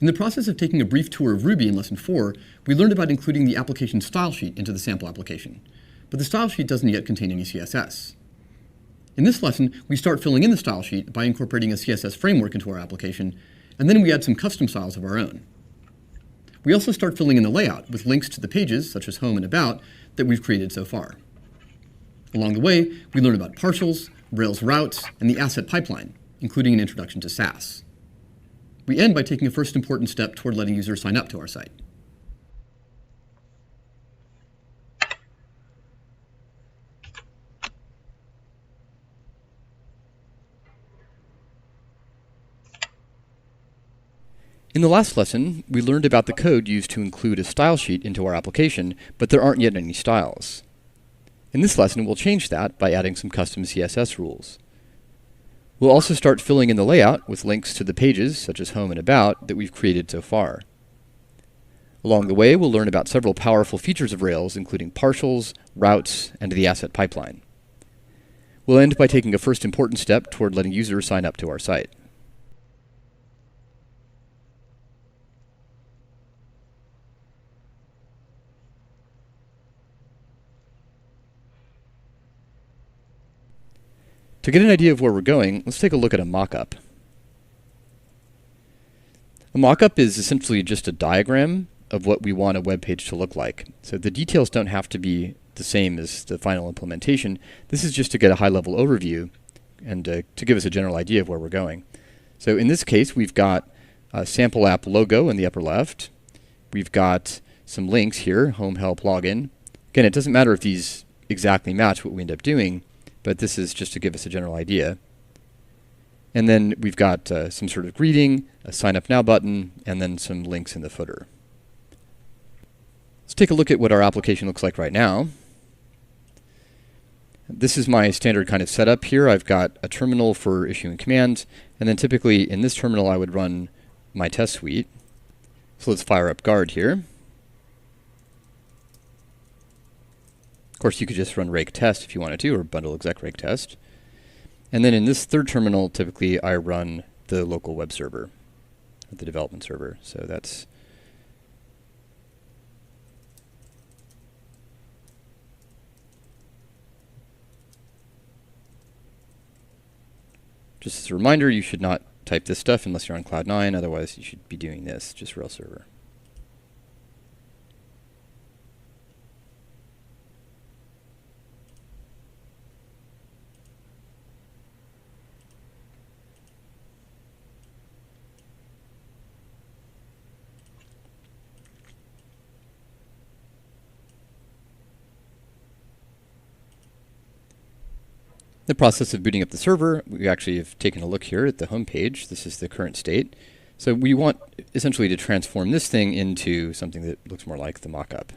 In the process of taking a brief tour of Ruby in Lesson 4, we learned about including the application style sheet into the sample application. But the style sheet doesn't yet contain any CSS. In this lesson, we start filling in the style sheet by incorporating a CSS framework into our application, and then we add some custom styles of our own. We also start filling in the layout with links to the pages, such as Home and About, that we've created so far. Along the way, we learn about partials, Rails routes, and the asset pipeline, including an introduction to Sass. We end by taking a first important step toward letting users sign up to our site. In the last lesson, we learned about the code used to include a style sheet into our application, but there aren't yet any styles. In this lesson, we'll change that by adding some custom CSS rules. We'll also start filling in the layout with links to the pages, such as Home and About, that we've created so far. Along the way, we'll learn about several powerful features of Rails, including partials, routes, and the asset pipeline. We'll end by taking a first important step toward letting users sign up to our site. To get an idea of where we're going, let's take a look at a mockup. A mockup is essentially just a diagram of what we want a web page to look like. So the details don't have to be the same as the final implementation. This is just to get a high-level overview and to give us a general idea of where we're going. So in this case, we've got a sample app logo in the upper left. We've got some links here, home, help, login. Again, it doesn't matter if these exactly match what we end up doing, but this is just to give us a general idea. And then we've got some sort of greeting, a sign up now button, and then some links in the footer. Let's take a look at what our application looks like right now. This is my standard kind of setup here. I've got a terminal for issuing commands, and then typically in this terminal I would run my test suite. So let's fire up guard here. Of course, you could just run rake test if you wanted to, or bundle exec rake test. And then in this third terminal, typically I run the local web server, or the development server. So that's just as a reminder, you should not type this stuff unless you're on Cloud 9. Otherwise, you should be doing this, just Rails server. In the process of booting up the server, we actually have taken a look here at the home page. This is the current state. So we want essentially to transform this thing into something that looks more like the mockup.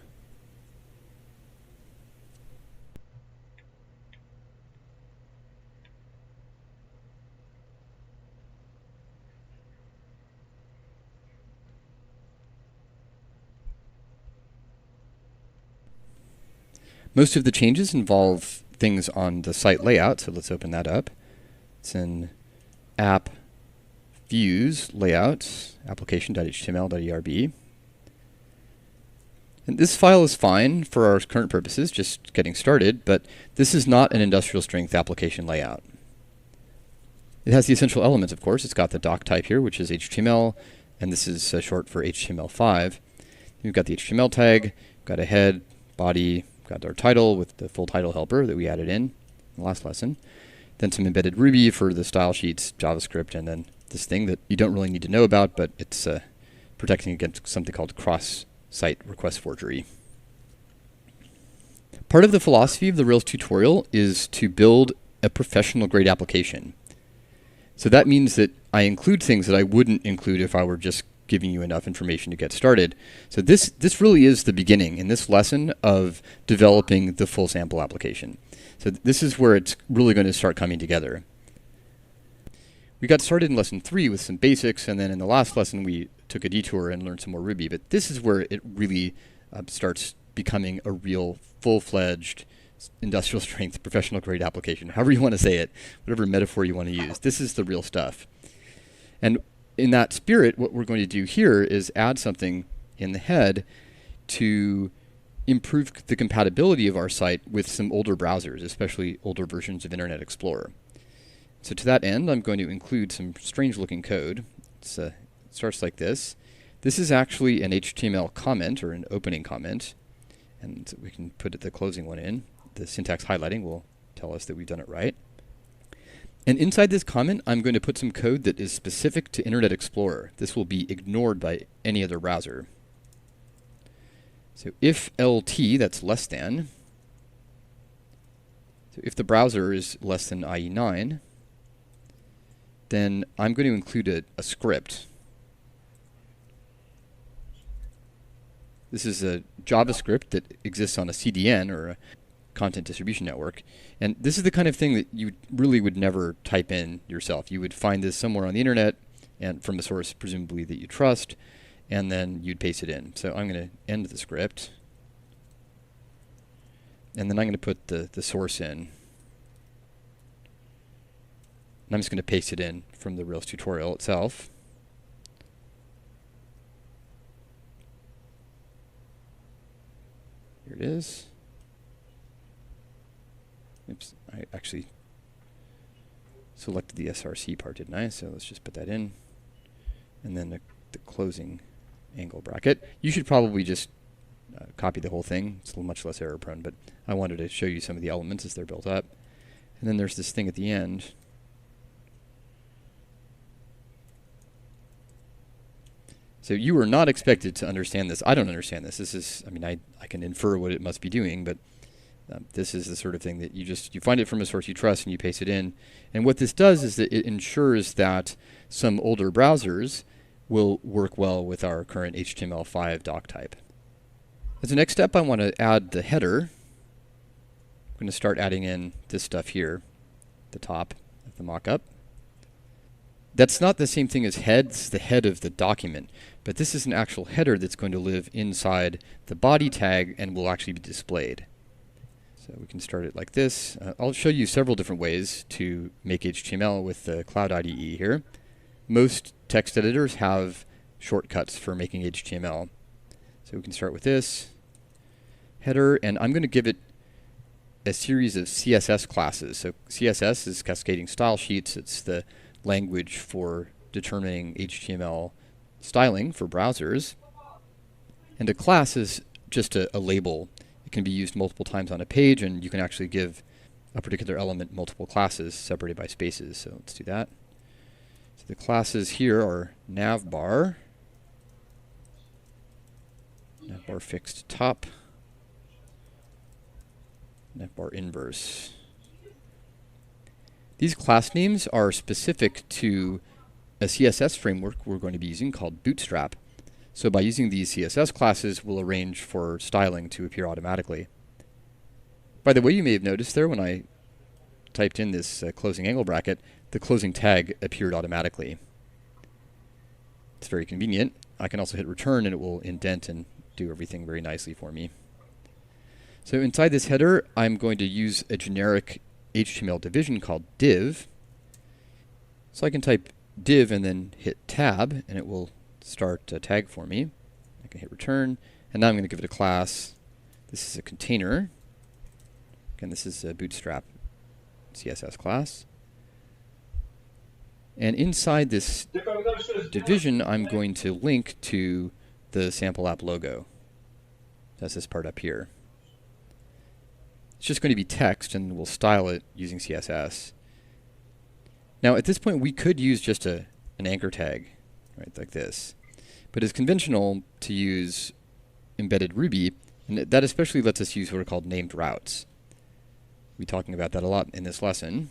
Most of the changes involve things on the site layout, so let's open that up. It's in app views layout application.html.erb. And this file is fine for our current purposes, just getting started, but this is not an industrial strength application layout. It has the essential elements, of course. It's got the doc type here, which is HTML, and this is short for HTML5. We've got the HTML tag, got a head, body, got our title with the full title helper that we added in the last lesson. Then some embedded Ruby for the style sheets, JavaScript, and then this thing that you don't really need to know about, but it's protecting against something called cross-site request forgery. Part of the philosophy of the Rails tutorial is to build a professional-grade application. So that means that I include things that I wouldn't include if I were just giving you enough information to get started. So this really is the beginning in this lesson of developing the full sample application. So this is where it's really going to start coming together. We got started in lesson 3 with some basics, and then in the last lesson we took a detour and learned some more Ruby. But this is where it really starts becoming a real full-fledged industrial strength professional grade application. However you want to say it, whatever metaphor you want to use. This is the real stuff. And in that spirit, what we're going to do here is add something in the head to improve the compatibility of our site with some older browsers, especially older versions of Internet Explorer. So to that end, I'm going to include some strange looking code. It starts like this. This is actually an HTML comment, or an opening comment, and we can put the closing one in. The syntax highlighting will tell us that we've done it right. And inside this comment, I'm going to put some code that is specific to Internet Explorer. This will be ignored by any other browser. So if LT, that's less than, so if the browser is less than IE9, then I'm going to include a script. This is a JavaScript that exists on a CDN, or a content distribution network. And this is the kind of thing that you really would never type in yourself. You would find this somewhere on the internet, and from a source presumably that you trust, and then you'd paste it in. So I'm going to end the script, and then I'm going to put the source in. And I'm just going to paste it in from the Rails tutorial itself. Here it is. Oops, I actually selected the SRC part, didn't I? So let's just put that in. And then the closing angle bracket. You should probably just copy the whole thing. It's much less error prone, but I wanted to show you some of the elements as they're built up. And then there's this thing at the end. So you are not expected to understand this. I don't understand this. This is, I mean, I can infer what it must be doing, but this is the sort of thing that you find it from a source you trust and you paste it in. And what this does is that it ensures that some older browsers will work well with our current HTML5 doc type. As a next step, I want to add the header. I'm going to start adding in this stuff here, the top of the mockup. That's not the same thing as head. It's the head of the document. But this is an actual header that's going to live inside the body tag and will actually be displayed. So we can start it like this. I'll show you several different ways to make HTML with the Cloud IDE here. Most text editors have shortcuts for making HTML. So we can start with this header, and I'm going to give it a series of CSS classes. So CSS is cascading style sheets. It's the language for determining HTML styling for browsers. And a class is just a label. It can be used multiple times on a page, and you can actually give a particular element multiple classes separated by spaces. So let's do that. So the classes here are navbar, navbar fixed top, navbar inverse. These class names are specific to a CSS framework we're going to be using called Bootstrap. So by using these CSS classes, we'll arrange for styling to appear automatically. By the way, you may have noticed there when I typed in this closing angle bracket, the closing tag appeared automatically. It's very convenient. I can also hit return and it will indent and do everything very nicely for me. So inside this header, I'm going to use a generic HTML division called div. So I can type div and then hit tab, and it will start a tag for me. I can hit return, and now I'm going to give it a class. This is a container. Again, this is a Bootstrap CSS class. And inside this division, I'm going to link to the sample app logo. That's this part up here. It's just going to be text, and we'll style it using CSS. Now, at this point, we could use just an anchor tag, right, like this. But it's conventional to use embedded Ruby, and that especially lets us use what are called named routes. We'll be talking about that a lot in this lesson.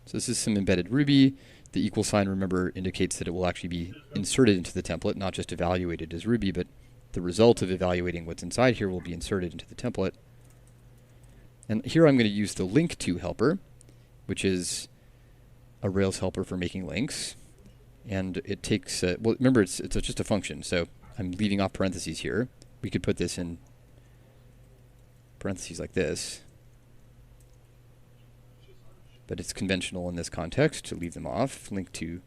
So this is some embedded Ruby. The equal sign, remember, indicates that it will actually be inserted into the template, not just evaluated as Ruby, but the result of evaluating what's inside here will be inserted into the template. And here I'm going to use the link to helper, which is a Rails helper for making links. And it takes, well, remember, it's just a function, so I'm leaving off parentheses here. We could put this in parentheses like this. But it's conventional in this context to leave them off. Link to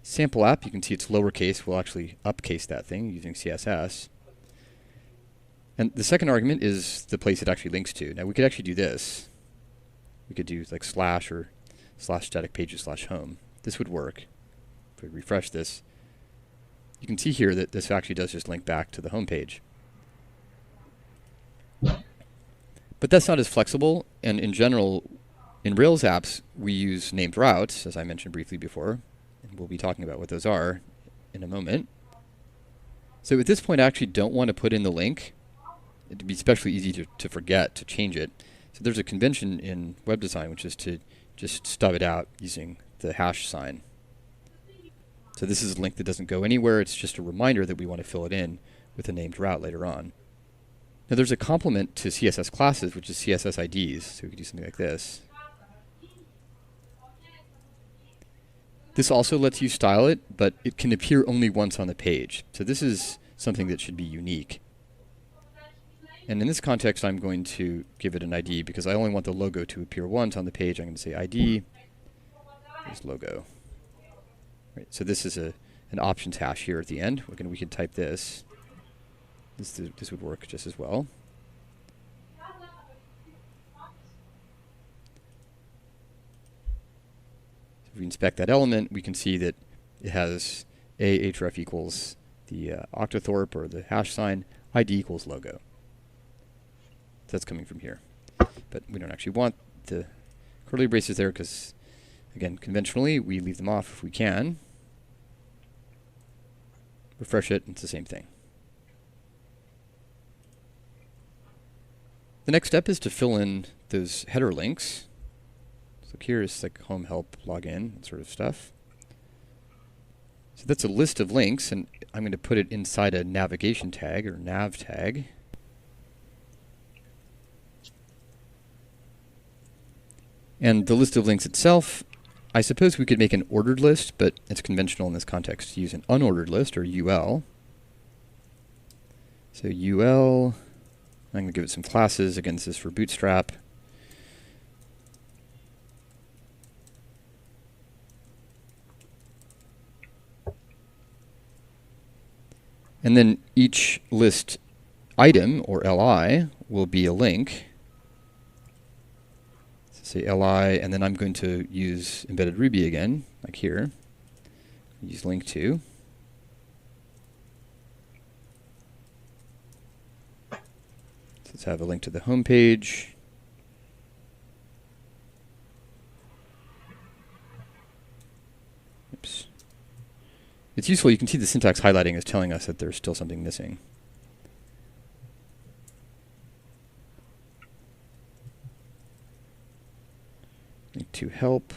Sample app, you can see it's lowercase. We'll actually upcase that thing using CSS. And the second argument is the place it actually links to. Now we could actually do this. We could do like slash or slash static pages slash home. This would work. If we refresh this, you can see here that this actually does just link back to the home page. But that's not as flexible, and in general, in Rails apps, we use named routes, as I mentioned briefly before, and we'll be talking about what those are in a moment. So at this point, I actually don't want to put in the link. It'd be especially easy to forget to change it. So there's a convention in web design, which is to just stub it out using the hash sign. So this is a link that doesn't go anywhere. It's just a reminder that we want to fill it in with a named route later on. Now there's a complement to CSS classes, which is CSS IDs. So we could do something like this. This also lets you style it, but it can appear only once on the page. So this is something that should be unique. And in this context, I'm going to give it an ID because I only want the logo to appear once on the page. I'm going to say ID is logo. Right, so this is an options hash here at the end. We could type this. This would work just as well. If we inspect that element, we can see that it has href equals the octothorpe or the hash sign, ID equals logo. So that's coming from here. But we don't actually want the curly braces there because, again, conventionally, we leave them off if we can. Refresh it, it's the same thing. The next step is to fill in those header links. So here is like home, help, login, that sort of stuff. So that's a list of links, and I'm going to put it inside a navigation tag or nav tag. And the list of links itself, I suppose we could make an ordered list, but it's conventional in this context to use an unordered list, or UL. So UL, I'm going to give it some classes. Again, this is for Bootstrap. And then each list item, or LI, will be a link. Say li, and then I'm going to use embedded Ruby again, like here. Use link to. So let's have a link to the home page. Oops. It's useful. You can see the syntax highlighting is telling us that there's still something missing. Link to help.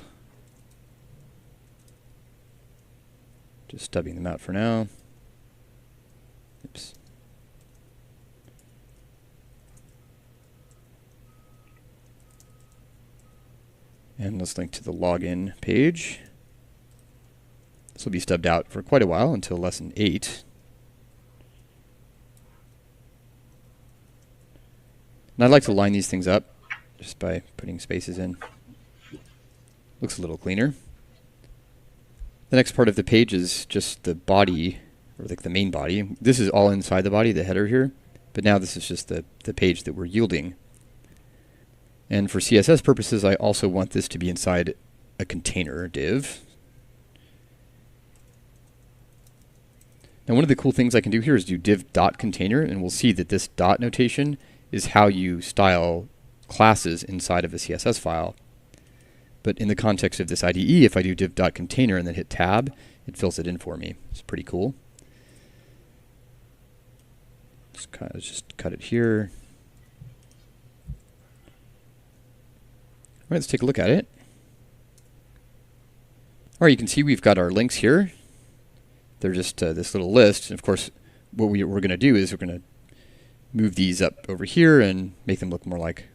Just stubbing them out for now. Oops. And let's link to the login page. This will be stubbed out for quite a while until lesson 8. And I'd like to line these things up just by putting spaces in. Looks a little cleaner. The next part of the page is just the body, or like the main body. This is all inside the body, the header here, but now this is just the page that we're yielding. And for CSS purposes, I also want this to be inside a container div. Now one of the cool things I can do here is do div.container, and we'll see that this dot notation is how you style classes inside of a CSS file. But in the context of this IDE, if I do div.container and then hit tab, it fills it in for me. It's pretty cool. Let's just cut it here. All right, let's take a look at it. All right, you can see we've got our links here. They're just this little list. And of course, what we're going to do is we're going to move these up over here and make them look more like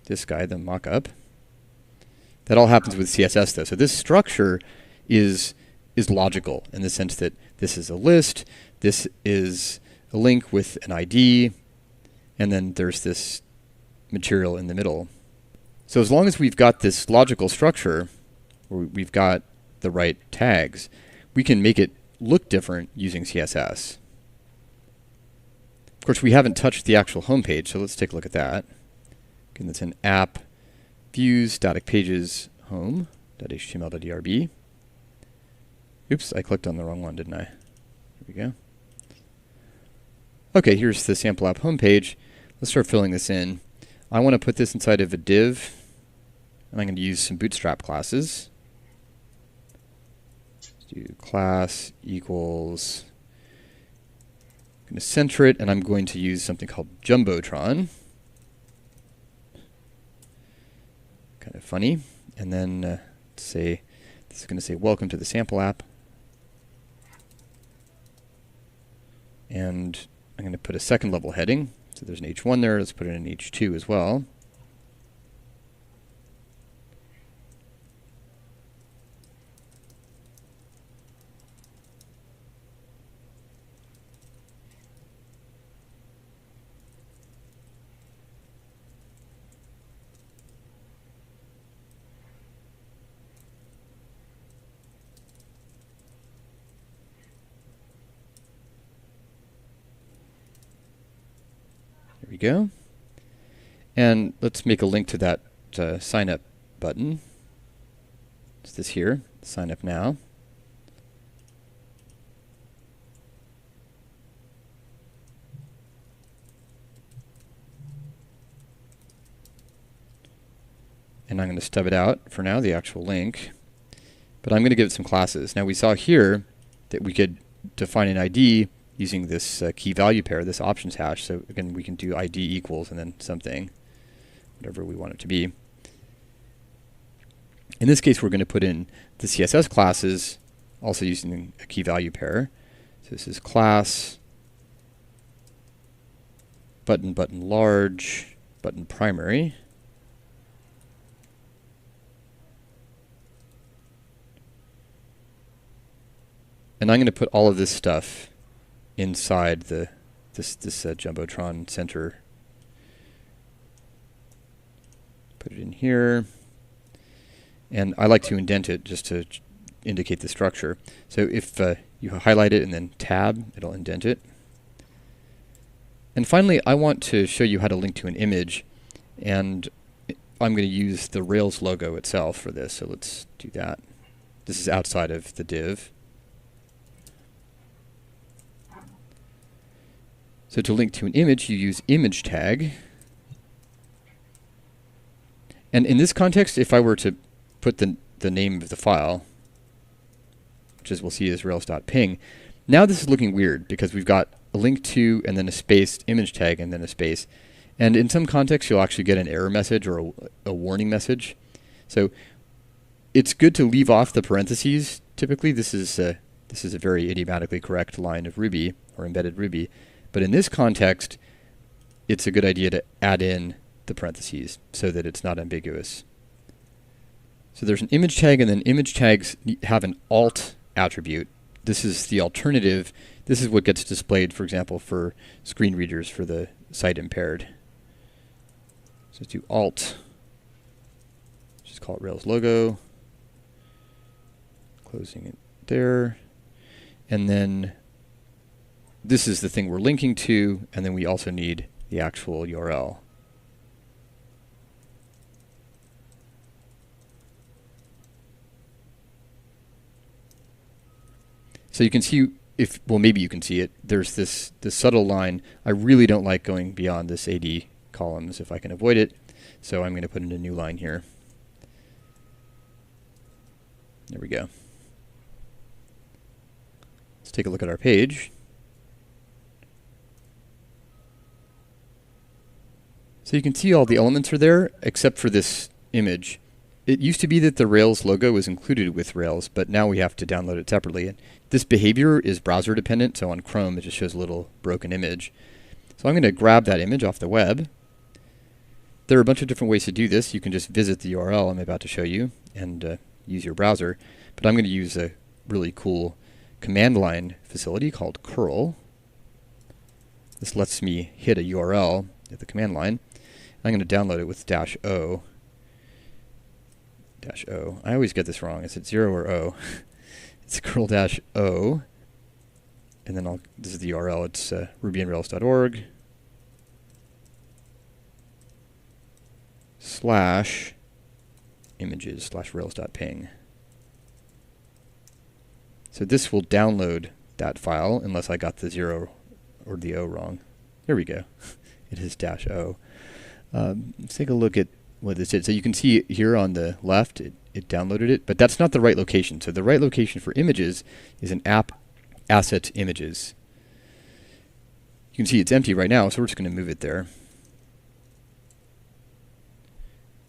this guy, the mock-up. That all happens with CSS, though. So this structure is logical in the sense that this is a list, this is a link with an ID, and then there's this material in the middle. So as long as we've got this logical structure, where we've got the right tags, we can make it look different using CSS. Of course, we haven't touched the actual home page, so let's take a look at that. Again, that's an app, views, static pages, home.html.drb. Oops, I clicked on the wrong one, didn't I? Here we go. Okay, here's the sample app homepage. Let's start filling this in. I want to put this inside of a div, and I'm going to use some Bootstrap classes. Let's do class equals, I'm going to center it, and I'm going to use something called Jumbotron. Kind of funny. And then say, this is going to say welcome to the sample app. And I'm going to put a second level heading. So there's an H1 there. Let's put it in H2 as well. There we go. And let's make a link to that sign up button. It's this here, sign up now. And I'm going to stub it out for now, the actual link. But I'm going to give it some classes. Now we saw here that we could define an ID using this key value pair, this options hash. So again, we can do ID equals and then something, whatever we want it to be. In this case, we're going to put in the CSS classes, also using a key value pair. So this is class, button large, button primary. And I'm going to put all of this stuff inside this Jumbotron center. Put it in here. And I like to indent it just to indicate the structure. So if you highlight it and then tab, it'll indent it. And finally, I want to show you how to link to an image. And I'm going to use the Rails logo itself for this. So let's do that. This is outside of the div. So to link to an image, you use image tag. And in this context, if I were to put the name of the file, which as we'll see is rails.ping, now this is looking weird because we've got a link to and then a spaced image tag and then a space. And in some contexts, you'll actually get an error message or a warning message. So it's good to leave off the parentheses. Typically, this is a very idiomatically correct line of Ruby or embedded Ruby. But in this context, it's a good idea to add in the parentheses so that it's not ambiguous. So there's an image tag, and then image tags have an alt attribute. This is the alternative. This is what gets displayed, for example, for screen readers for the sight impaired. So let's do alt. Just call it Rails logo. Closing it there. And then this is the thing we're linking to, and then we also need the actual URL. So you can see, well, maybe you can see it. There's this subtle line. I really don't like going beyond this AD columns if I can avoid it. So I'm going to put in a new line here. There we go. Let's take a look at our page. So you can see all the elements are there except for this image. It used to be that the Rails logo was included with Rails, but now we have to download it separately. And this behavior is browser dependent, so on Chrome it just shows a little broken image. So I'm going to grab that image off the web. There are a bunch of different ways to do this. You can just visit the URL I'm about to show you and use your browser. But I'm going to use a really cool command line facility called curl. This lets me hit a URL at the command line. I'm going to download it with -o. -o. I always get this wrong. Is it 0 or O? It's curl-o, and then this is the URL. It's rubyonrails.org /images/rails.ping. So this will download that file unless I got the 0 or the O wrong. There we go. It is -o. Let's take a look at what this is. So you can see here on the left, it downloaded it, but that's not the right location. So the right location for images is an app asset images. You can see it's empty right now, so we're just going to move it there.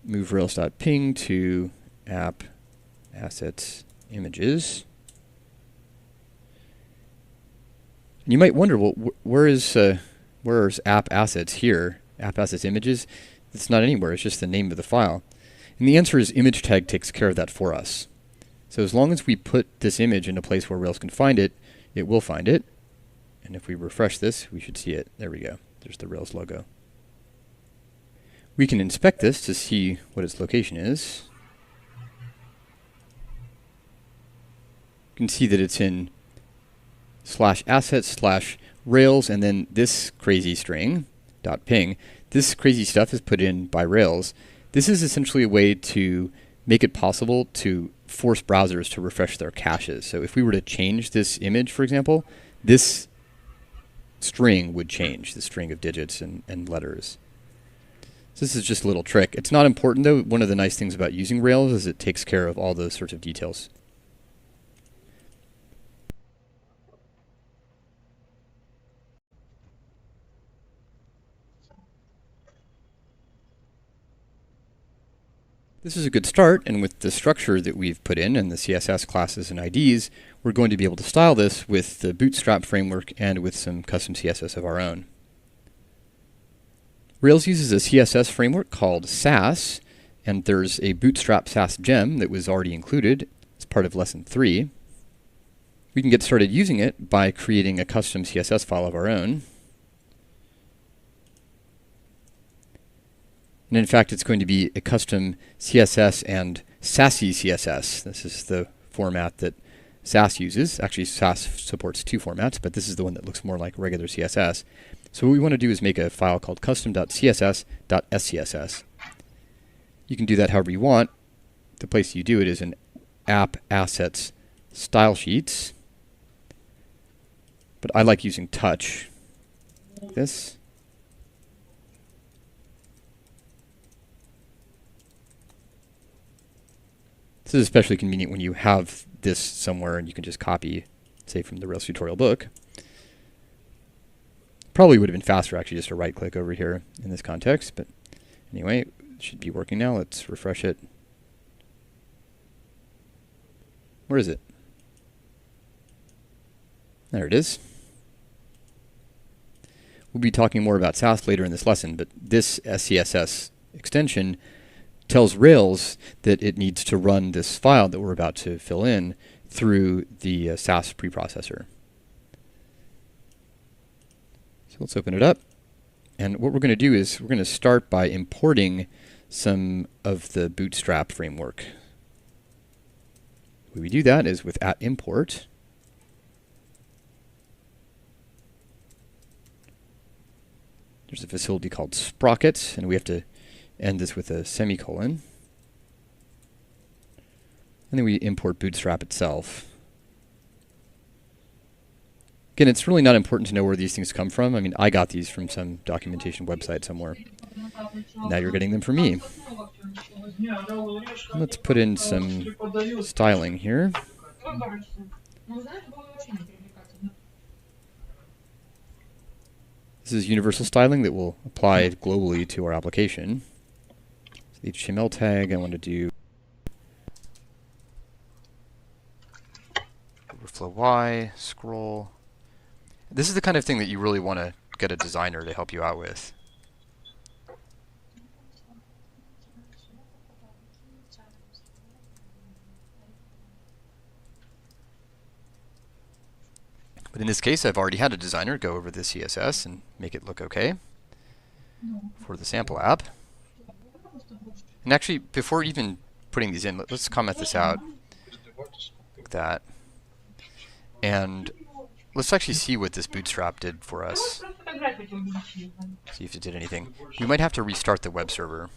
Move rails.ping to app assets images. And you might wonder, well, where's app assets here? App assets images? It's not anywhere. It's just the name of the file. And the answer is image tag takes care of that for us. So as long as we put this image in a place where Rails can find it, it will find it. And if we refresh this, we should see it. There we go. There's the Rails logo. We can inspect this to see what its location is. You can see that it's in /assets/Rails, and then this crazy string, .ping. This crazy stuff is put in by Rails. This is essentially a way to make it possible to force browsers to refresh their caches. So if we were to change this image, for example, this string would change, the string of digits and letters. So this is just a little trick. It's not important though. One of the nice things about using Rails is it takes care of all those sorts of details. This is a good start, and with the structure that we've put in and the CSS classes and IDs, we're going to be able to style this with the Bootstrap framework and with some custom CSS of our own. Rails uses a CSS framework called Sass, and there's a Bootstrap Sass gem that was already included as part of Lesson 3. We can get started using it by creating a custom CSS file of our own. And in fact, it's going to be a custom CSS and Sassy CSS. This is the format that Sass uses. Actually, Sass supports 2 formats, but this is the one that looks more like regular CSS. So what we want to do is make a file called custom.css.scss. You can do that however you want. The place you do it is in app assets style sheets. But I like using touch, like this. This is especially convenient when you have this somewhere and you can just copy, say, from the Rails tutorial book. Probably would have been faster actually just to right click over here in this context, but anyway, it should be working now. Let's refresh it. Where is it? There it is. We'll be talking more about Sass later in this lesson, but this SCSS extension tells Rails that it needs to run this file that we're about to fill in through the Sass preprocessor. So let's open it up. And what we're going to do is we're going to start by importing some of the Bootstrap framework. The way we do that is with @import. There's a facility called Sprocket, and we have to end this with a semicolon. And then we import Bootstrap itself. Again, it's really not important to know where these things come from. I mean, I got these from some documentation website somewhere. Now you're getting them from me. Let's put in some styling here. This is universal styling that will apply globally to our application. So the HTML tag, I want to do overflow Y, scroll. This is the kind of thing that you really want to get a designer to help you out with. But in this case, I've already had a designer go over the CSS and make it look okay for the sample app. And actually, before even putting these in, let's comment this out like that. And let's actually see what this bootstrap did for us. See if it did anything. We might have to restart the web server.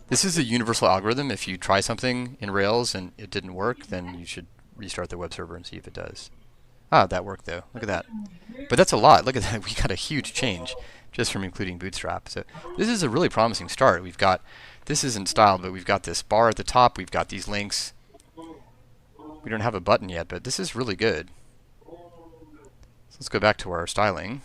This is a universal algorithm. If you try something in Rails and it didn't work, then you should restart the web server and see if it does. Ah, that worked though. Look at that. But that's a lot. Look at that. We got a huge change just from including bootstrap. So this is a really promising start. We've got, this isn't styled, but we've got this bar at the top. We've got these links. We don't have a button yet, but this is really good. So let's go back to our styling.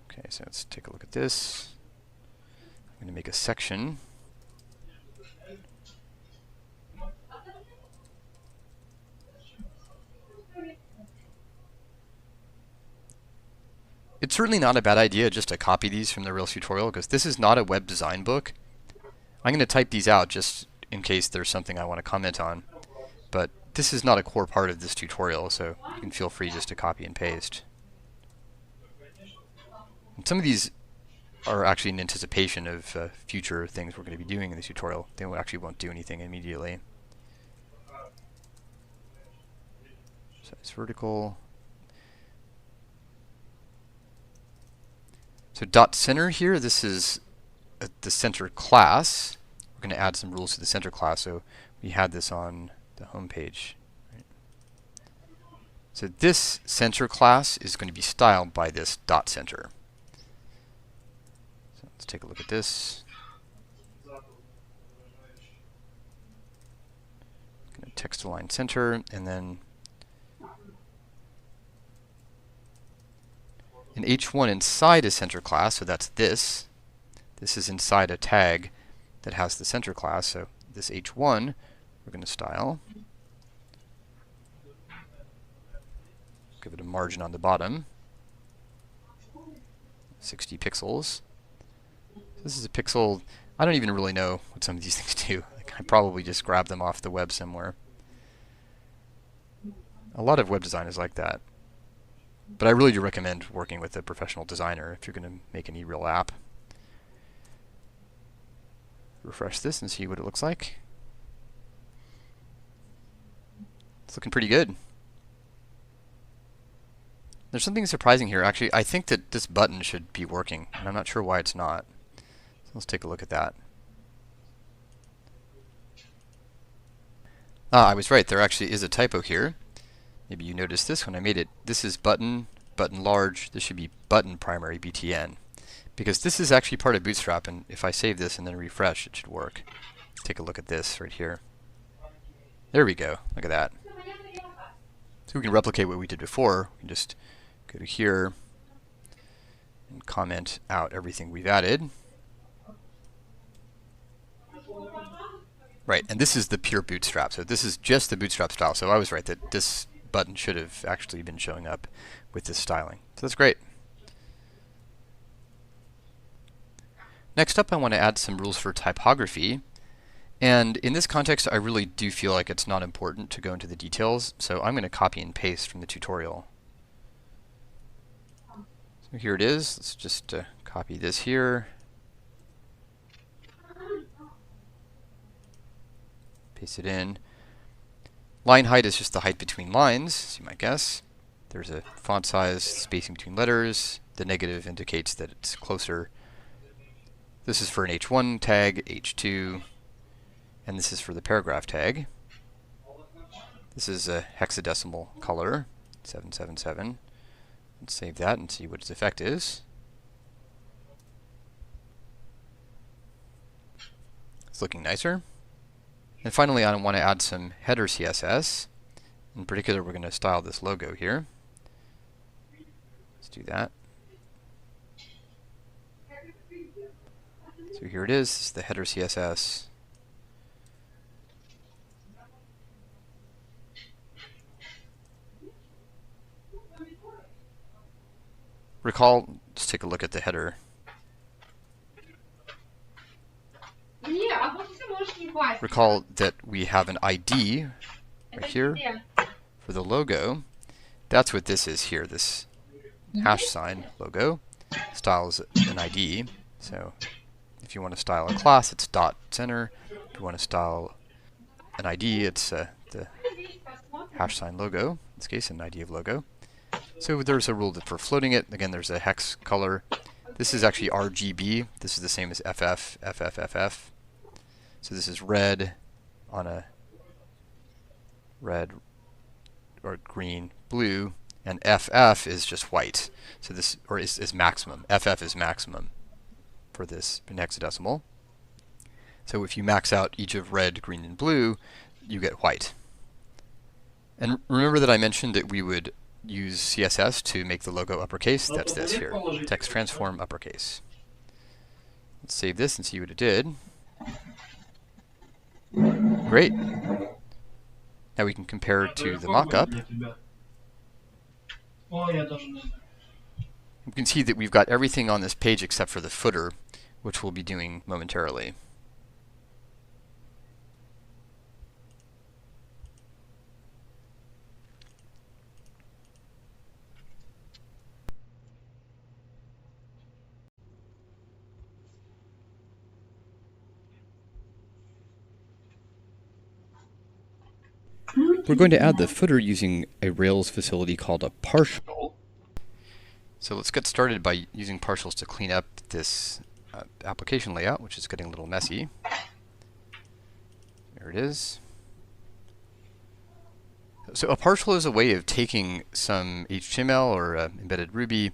Okay, so let's take a look at this. I'm going to make a section. It's certainly not a bad idea just to copy these from the Rails tutorial, because this is not a web design book. I'm going to type these out just in case there's something I want to comment on. But this is not a core part of this tutorial, so you can feel free just to copy and paste. And some of these are actually in anticipation of future things we're going to be doing in this tutorial. They actually won't do anything immediately. So it's vertical. So dot center here, this is the center class. We're going to add some rules to the center class. So we had this on the home page. Right? So this center class is going to be styled by this dot center. So let's take a look at this. Text align center, and then an H1 inside a center class, so that's this. This is inside a tag that has the center class, so this H1 we're going to style. Give it a margin on the bottom. 60 pixels. This is a pixel. I don't even really know what some of these things do. Like, I probably just grabbed them off the web somewhere. A lot of web design is like that. But I really do recommend working with a professional designer if you're going to make any real app. Refresh this and see what it looks like. It's looking pretty good. There's something surprising here. Actually, I think that this button should be working, and I'm not sure why it's not. So let's take a look at that. Ah, I was right. There actually is a typo here. Maybe you noticed this when I made it. This is button, button large. This should be button primary BTN. Because this is actually part of Bootstrap, and if I save this and then refresh, it should work. Take a look at this right here. There we go. Look at that. So we can replicate what we did before. We can just go to here and comment out everything we've added. Right, and this is the pure Bootstrap. So this is just the Bootstrap style. So I was right that this button should have actually been showing up with this styling. So that's great. Next up, I want to add some rules for typography. And in this context, I really do feel like it's not important to go into the details. So I'm going to copy and paste from the tutorial. So here it is. Let's just copy this here. Paste it in. Line height is just the height between lines, as you might guess. There's a font size, spacing between letters. The negative indicates that it's closer. This is for an H1 tag, H2, and this is for the paragraph tag. This is a hexadecimal color, 777. Let's save that and see what its effect is. It's looking nicer. And finally, I want to add some header CSS. In particular, we're going to style this logo here. Let's do that. So here it is. This is the header CSS. Recall, let's take a look at the header. Recall that we have an ID right here for the logo. That's what this is here, this hash sign logo. Styles an ID. So if you want to style a class, it's dot center. If you want to style an ID. It's the hash sign logo, in this case an ID of logo. So there's a rule for floating it. Again, there's a hex color. This is actually RGB. This is the same as FF, FF. So this is red on a red or green, blue, and FF is just white. So this, or is maximum. FF is maximum for this in hexadecimal. So if you max out each of red, green, and blue, you get white. And remember that I mentioned that we would use CSS to make the logo uppercase. That's this here, text transform uppercase. Let's save this and see what it did. Great. Now we can compare it to the mock-up. You can see that we've got everything on this page except for the footer, which we'll be doing momentarily. We're going to add the footer using a Rails facility called a partial. So let's get started by using partials to clean up this application layout, which is getting a little messy. There it is. So a partial is a way of taking some HTML or embedded Ruby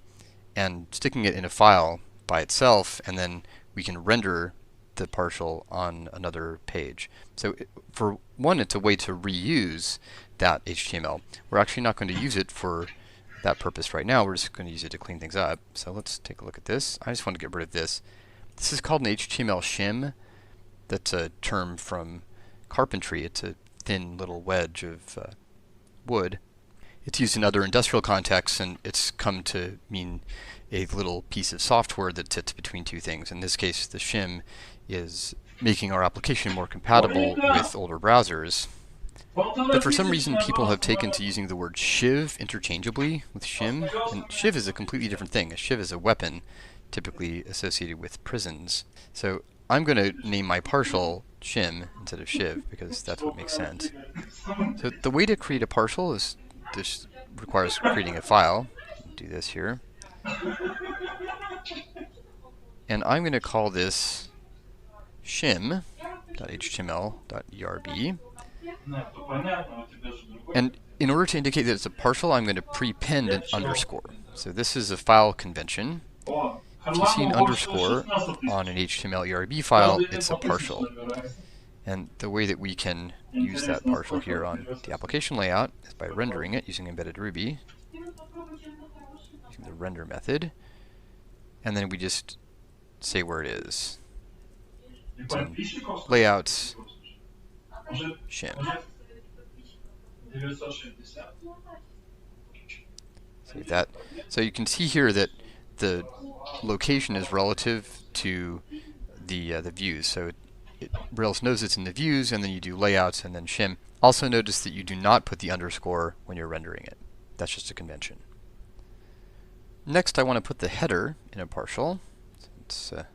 and sticking it in a file by itself, and then we can render the partial on another page. So for one, it's a way to reuse that HTML. We're actually not going to use it for that purpose right now. We're just going to use it to clean things up. So let's take a look at this. I just want to get rid of this. This is called an HTML shim. That's a term from carpentry. It's a thin little wedge of wood. It's used in other industrial contexts, and it's come to mean a little piece of software that sits between two things. In this case, the shim is making our application more compatible with older browsers. But for some reason, people have taken to using the word shiv interchangeably with shim. And shiv is a completely different thing. A shiv is a weapon typically associated with prisons. So I'm going to name my partial shim instead of shiv because that's what makes sense. So the way to create a partial is this requires creating a file. Do this here. And I'm going to call this shim.html.erb. And in order to indicate that it's a partial, I'm going to prepend an underscore. So this is a file convention. If you see an underscore on an HTML ERB file, it's a partial. And the way that we can use that partial here on the application layout is by rendering it using embedded Ruby, using the render method, and then we just say where it is. It's in layouts, shim. Save that. So you can see here that the location is relative to the views. So Rails knows it's in the views, and then you do layouts and then shim. Also notice that you do not put the underscore when you're rendering it. That's just a convention. Next, I want to put the header in a partial. So let's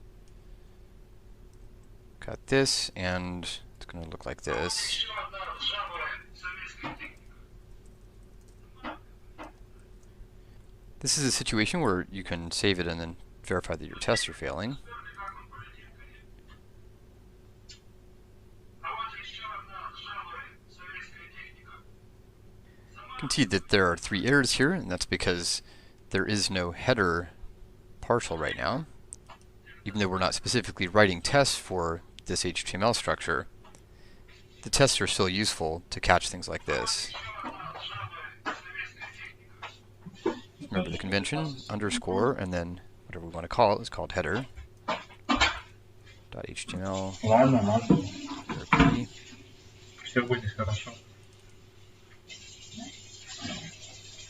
got this, and it's going to look like this. This is a situation where you can save it and then verify that your tests are failing. You can see that there are 3 errors here, and that's because there is no header partial right now. Even though we're not specifically writing tests for this HTML structure, the tests are still useful to catch things like this. Remember the convention, underscore, and then whatever we want to call it is called header. .html.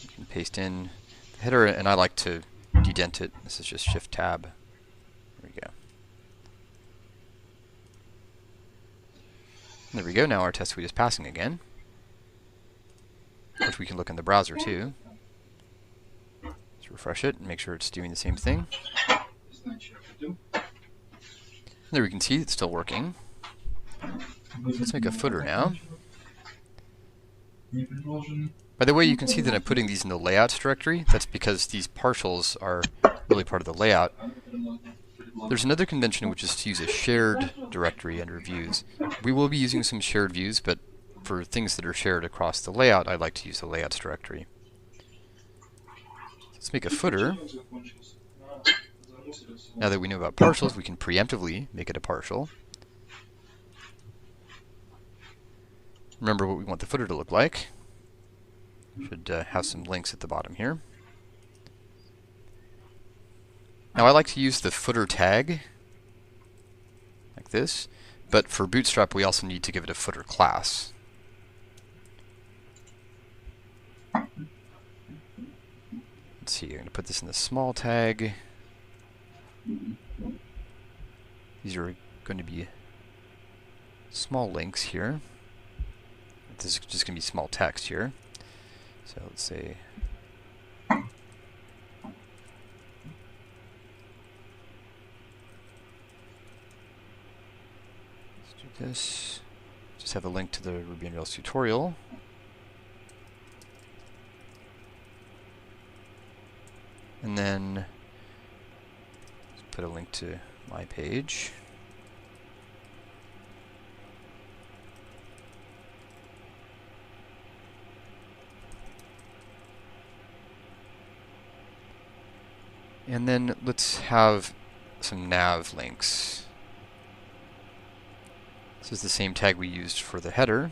You can paste in the header, and I like to dedent it. This is just Shift Tab. There we go. And there we go. Now our test suite is passing again. Of course, we can look in the browser too. Let's refresh it and make sure it's doing the same thing. And there we can see it's still working. Let's make a footer now. By the way, you can see that I'm putting these in the layouts directory. That's because these partials are really part of the layout. There's another convention which is to use a shared directory under views. We will be using some shared views, but for things that are shared across the layout, I like to use the layouts directory. Let's make a footer. Now that we know about partials, we can preemptively make it a partial. Remember what we want the footer to look like. Should have some links at the bottom here. Now I like to use the footer tag like this, but for Bootstrap we also need to give it a footer class. Let's see, I'm going to put this in the small tag. These are going to be small links here. This is just going to be small text here. So let's say this. Just have a link to the Ruby on Rails tutorial. And then let's put a link to my page. And then let's have some nav links. This is the same tag we used for the header.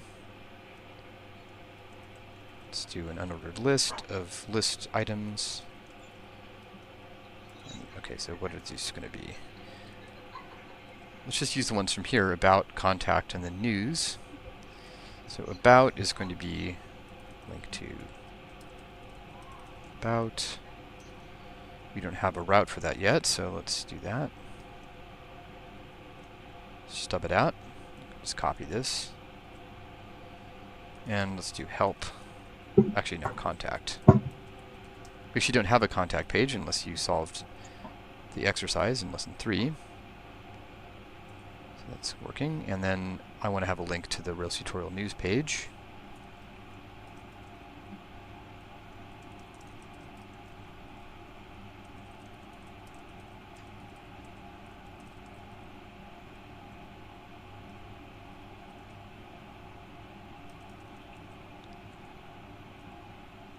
Let's do an unordered list of list items. Okay, so what are these going to be? Let's just use the ones from here, about, contact, and then news. So about is going to be link to about. We don't have a route for that yet, so let's do that. Stub it out. Just copy this. And let's do help. Actually, no, contact. We actually don't have a contact page unless you solved the exercise in lesson 3. So that's working. And then I want to have a link to the Rails tutorial news page.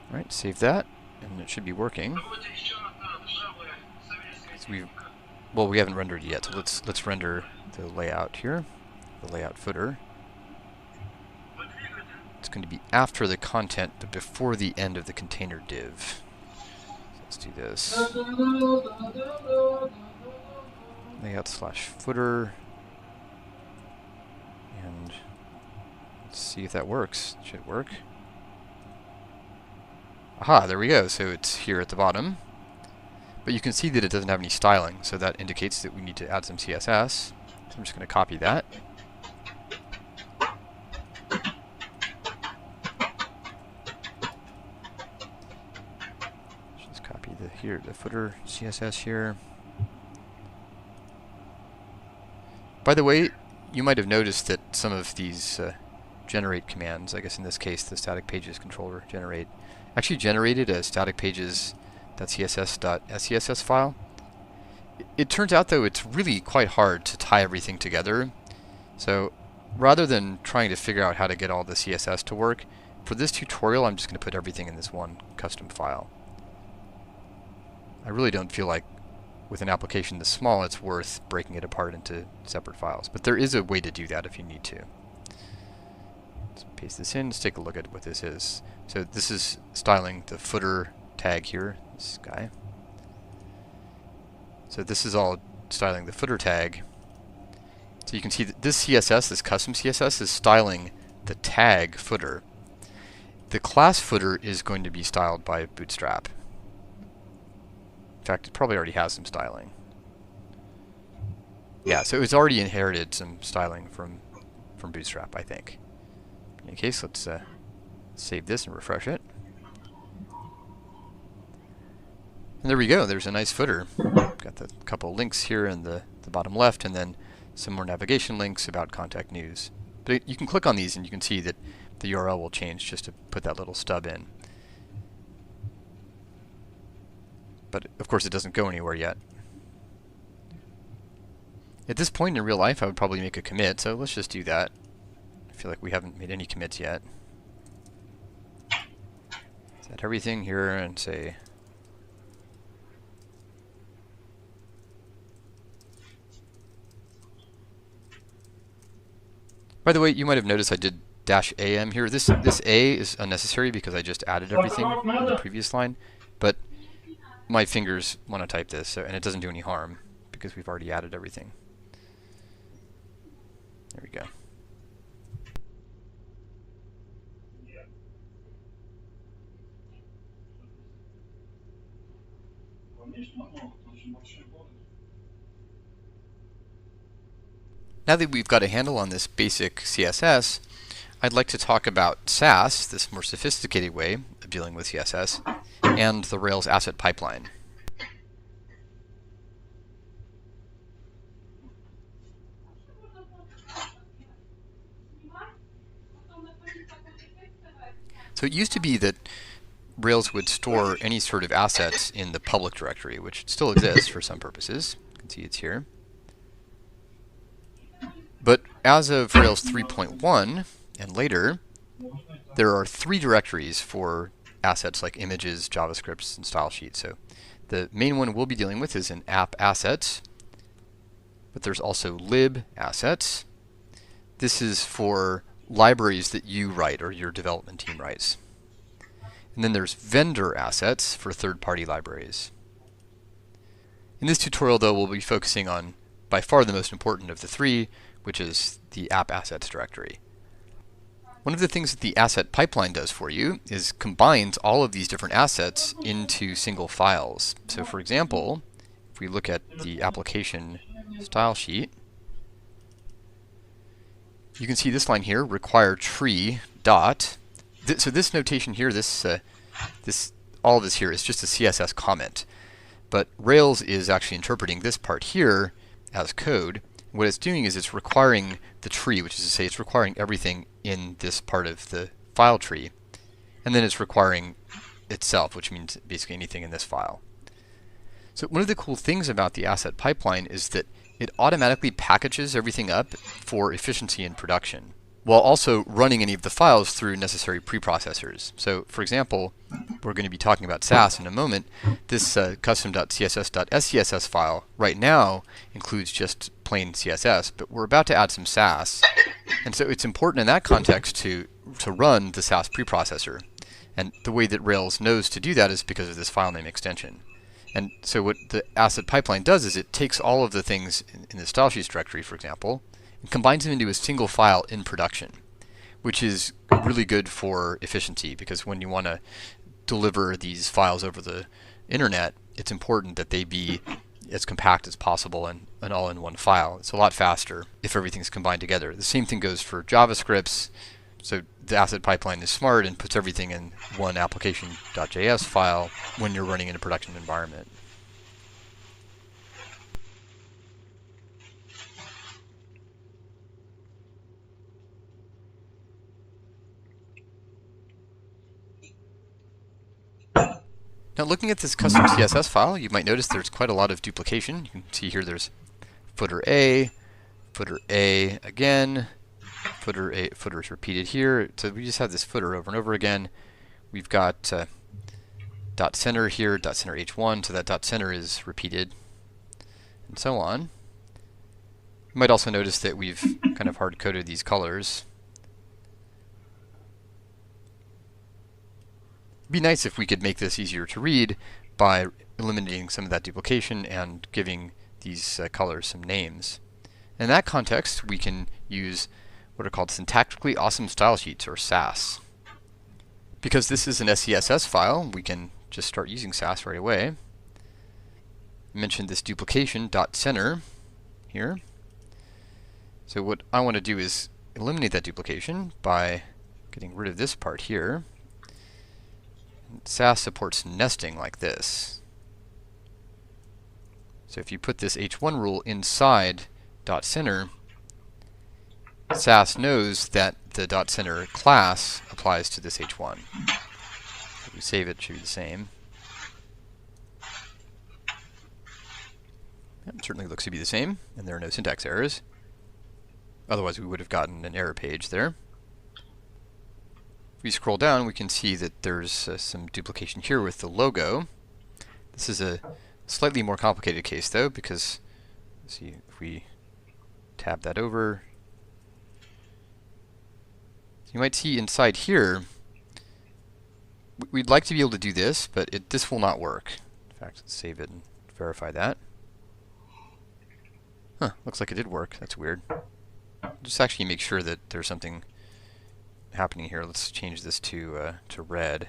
Alright, save that, and it should be working. So we haven't rendered yet, so let's render the layout here, the layout footer. It's going to be after the content, but before the end of the container div. So let's do this. Layout slash footer. And let's see if that works. It should work. Aha, there we go. So it's here at the bottom. But you can see that it doesn't have any styling, so that indicates that we need to add some CSS. So I'm just going to copy that. Just copy the footer CSS here. By the way, you might have noticed that some of these generate commands, I guess in this case the static pages controller generate, actually generated a static pages.css.scss file. It turns out though it's really quite hard to tie everything together. So rather than trying to figure out how to get all the CSS to work, for this tutorial I'm just going to put everything in this one custom file. I really don't feel like with an application this small it's worth breaking it apart into separate files. But there is a way to do that if you need to. Let's paste this in. Let's take a look at what this is. So this is styling the footer tag here, this guy. So this is all styling the footer tag. So you can see that this CSS, this custom CSS, is styling the tag footer. The class footer is going to be styled by Bootstrap. In fact, it probably already has some styling. Yeah, so it's already inherited some styling from Bootstrap, I think. In any case, let's save this and refresh it. And there we go, there's a nice footer. Got the couple links here in the bottom left, and then some more navigation links about contact news. But you can click on these and you can see that the URL will change just to put that little stub in. But of course it doesn't go anywhere yet. At this point in real life I would probably make a commit, so let's just do that. I feel like we haven't made any commits yet. Set everything here and say by the way, you might have noticed I did -am here. This A is unnecessary because I just added everything in the previous line, but my fingers want to type this, and it doesn't do any harm because we've already added everything. There we go. Now that we've got a handle on this basic CSS, I'd like to talk about Sass, this more sophisticated way of dealing with CSS, and the Rails asset pipeline. So it used to be that Rails would store any sort of assets in the public directory, which still exists for some purposes. You can see it's here. But as of Rails 3.1 and later, there are 3 directories for assets like images, JavaScripts, and style sheets. So the main one we'll be dealing with is an app assets, but there's also lib assets. This is for libraries that you write or your development team writes. And then there's vendor assets for third-party libraries. In this tutorial, though, we'll be focusing on by far the most important of the 3, which is the app assets directory. One of the things that the asset pipeline does for you is combines all of these different assets into single files. So for example, if we look at the application style sheet, you can see this line here, require tree dot. So this notation here, all of this here is just a CSS comment. But Rails is actually interpreting this part here as code. What it's doing is it's requiring the tree, which is to say it's requiring everything in this part of the file tree. And then it's requiring itself, which means basically anything in this file. So one of the cool things about the asset pipeline is that it automatically packages everything up for efficiency in production, while also running any of the files through necessary preprocessors. So for example, we're going to be talking about Sass in a moment. This custom.css.scss file right now includes just plain CSS, but we're about to add some Sass. And so it's important in that context to run the Sass preprocessor. And the way that Rails knows to do that is because of this file name extension. And so what the asset pipeline does is it takes all of the things in the style sheets directory, for example, and combines them into a single file in production, which is really good for efficiency, because when you want to deliver these files over the internet, it's important that they be as compact as possible and all in one file. It's a lot faster if everything's combined together. The same thing goes for JavaScripts. So the asset pipeline is smart and puts everything in one application.js file when you're running in a production environment. Now looking at this custom CSS file, you might notice there's quite a lot of duplication. You can see here there's footer A again, footer is repeated here. So we just have this footer over and over again. We've got dot center here, dot center h1, so that dot center is repeated, and so on. You might also notice that we've kind of hard-coded these colors. It'd be nice if we could make this easier to read by eliminating some of that duplication and giving these colors some names. In that context, we can use what are called syntactically awesome style sheets, or Sass. Because this is an SCSS file, we can just start using Sass right away. I mentioned this duplication .center here. So what I want to do is eliminate that duplication by getting rid of this part here. Sass supports nesting like this. So if you put this h1 rule inside .center, SAS knows that the .center class applies to this h1. If we save it, it should be the same. It certainly looks to be the same, and there are no syntax errors. Otherwise, we would have gotten an error page there. If we scroll down, we can see that there's some duplication here with the logo. This is a slightly more complicated case, though, because let's see if we tab that over. So you might see inside here, we'd like to be able to do this, but this will not work. In fact, let's save it and verify that. Huh, looks like it did work. That's weird. Just actually make sure that there's something happening here. Let's change this to red.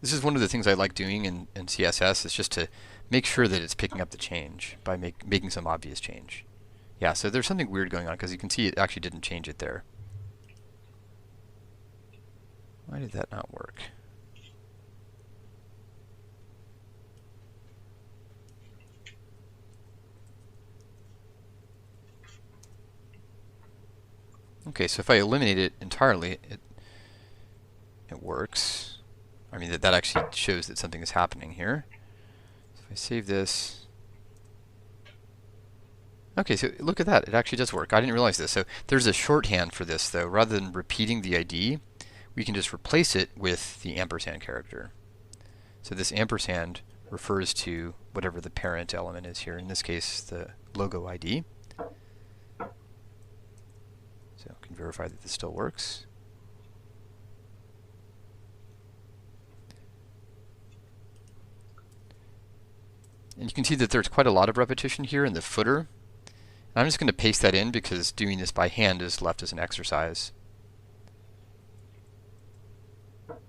This is one of the things I like doing in CSS, is just to make sure that it's picking up the change by making some obvious change. Yeah, so there's something weird going on, because you can see it actually didn't change it there. Why did that not work? Okay, so if I eliminate it entirely, it works. I mean, that actually shows that something is happening here. So if I save this... Okay, so look at that. It actually does work. I didn't realize this. So there's a shorthand for this, though. Rather than repeating the ID, we can just replace it with the ampersand character. So this ampersand refers to whatever the parent element is here. In this case, the logo ID. So I can verify that this still works. And you can see that there's quite a lot of repetition here in the footer. And I'm just going to paste that in because doing this by hand is left as an exercise. There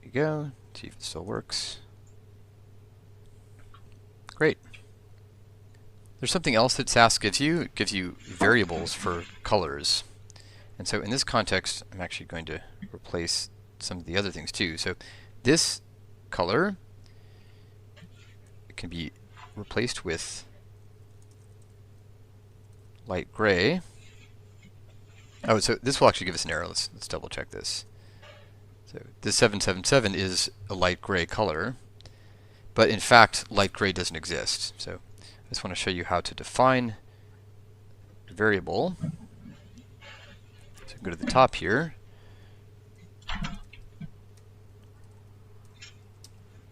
you go. See if it still works. Great. There's something else that SAS gives you. It gives you variables for colors. And so in this context, I'm actually going to replace some of the other things too. So this color can be replaced with light gray. Oh, so this will actually give us an error. Let's double check this. So this 777 is a light gray color, but in fact, light gray doesn't exist. So I just want to show you how to define a variable. So go to the top here,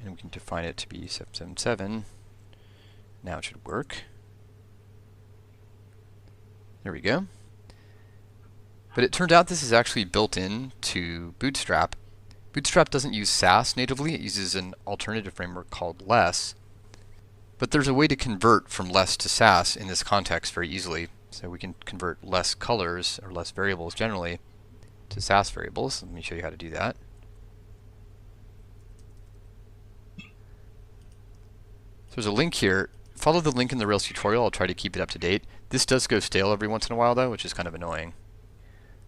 and we can define it to be 777. Now it should work. There we go. But it turned out this is actually built in to Bootstrap. Bootstrap doesn't use SAS natively. It uses an alternative framework called Less. But there's a way to convert from Less to SAS in this context very easily. So we can convert less colors, or less variables generally, to SAS variables. Let me show you how to do that. So there's a link here. Follow the link in the Rails tutorial. I'll try to keep it up to date. This does go stale every once in a while, though, which is kind of annoying.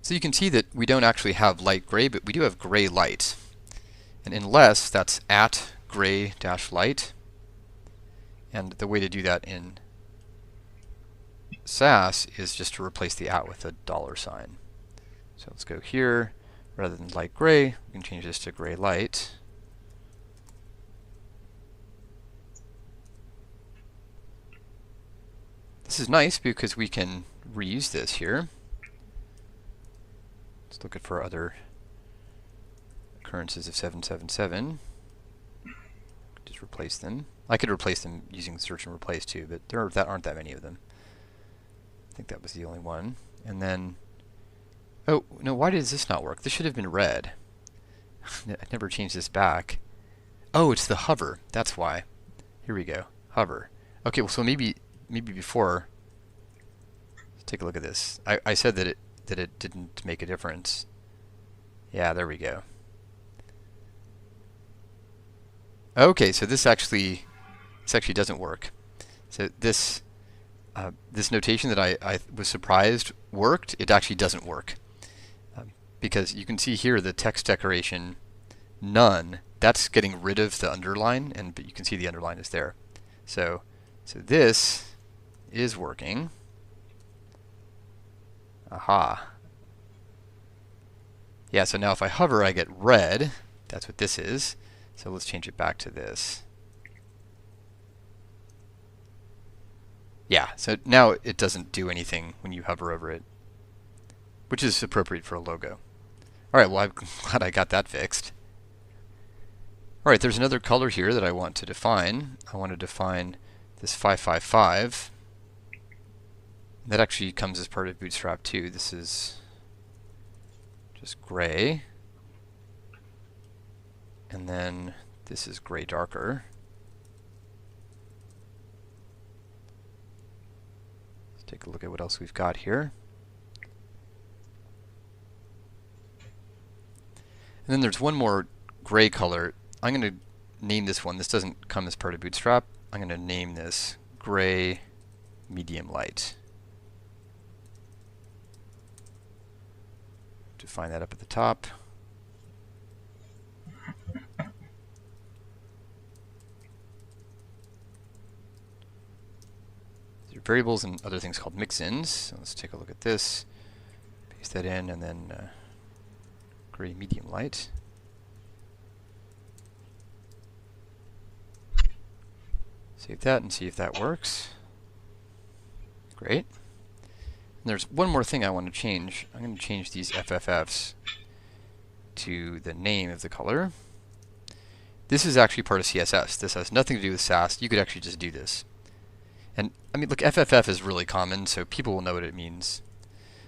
So you can see that we don't actually have light gray, but we do have gray light. And in less, that's at gray-light. And the way to do that in SAS is just to replace the at with a $sign. So let's go here. Rather than light gray, we can change this to gray light. This is nice because we can reuse this here. Let's look for other occurrences of 777. Just replace them. I could replace them using search and replace too, but there aren't that many of them. I think that was the only one. And then, oh no, why does this not work? This should have been red. I never changed this back. Oh, it's the hover. That's why. Here we go. Hover. Okay, well, so maybe before. Let's take a look at this. I said that it didn't make a difference. Yeah, there we go. Okay, so this actually doesn't work. So this this notation that I was surprised worked, it actually doesn't work. because you can see here the text decoration none. That's getting rid of the underline, but you can see the underline is there. So this is working. Aha. Yeah, so now if I hover, I get red. That's what this is. So let's change it back to this. Yeah, so now it doesn't do anything when you hover over it, which is appropriate for a logo. All right, well, I'm glad I got that fixed. All right, there's another color here that I want to define. I want to define this 555. That actually comes as part of Bootstrap too. This is just gray. And then this is gray darker. Let's take a look at what else we've got here. And then there's one more gray color. I'm going to name this one. This doesn't come as part of Bootstrap. I'm going to name this gray medium light. Define that up at the top. These are variables and other things called mix-ins. So let's take a look at this. Paste that in, and then gray medium light. Save that and see if that works. Great. And there's one more thing I want to change. I'm going to change these FFFs to the name of the color. This is actually part of CSS. This has nothing to do with Sass. You could actually just do this. And I mean, look, FFF is really common, so people will know what it means.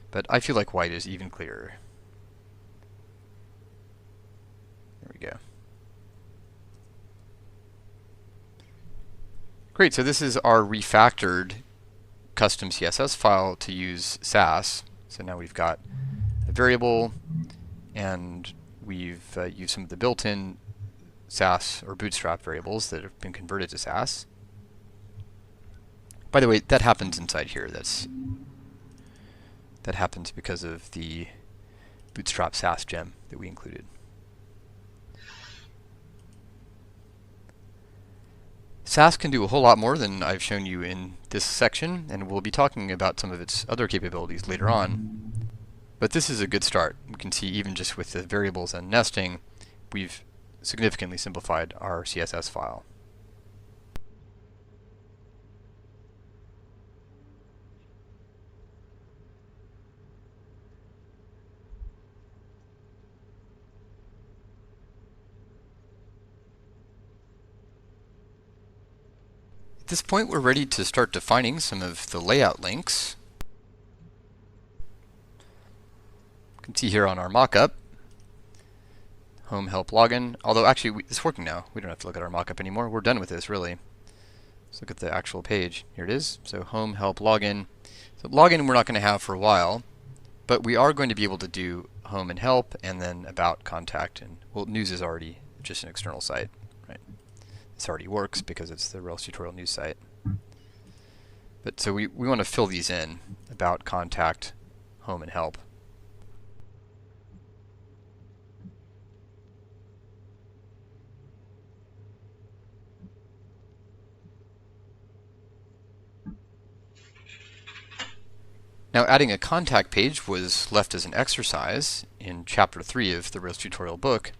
But I feel like white is even clearer. There we go. Great, so this is our refactored custom CSS file to use Sass. So now we've got a variable, and we've used some of the built-in Sass or Bootstrap variables that have been converted to Sass. By the way, that happens inside here. That happens because of the Bootstrap Sass gem that we included. Sass can do a whole lot more than I've shown you in this section, and we'll be talking about some of its other capabilities later on. But this is a good start. We can see even just with the variables and nesting, we've significantly simplified our CSS file. At this point, we're ready to start defining some of the layout links. You can see here on our mockup, home, help, login. Although actually, it's working now. We don't have to look at our mockup anymore. We're done with this, really. Let's look at the actual page. Here it is. So home, help, login. So login we're not going to have for a while, but we are going to be able to do home and help, and then about, contact, and well, news is already just an external site, right? This already works because it's the Rails tutorial news site. But so we want to fill these in, about, contact, home, and help. Now, adding a contact page was left as an exercise in Chapter 3 of the Rails tutorial book.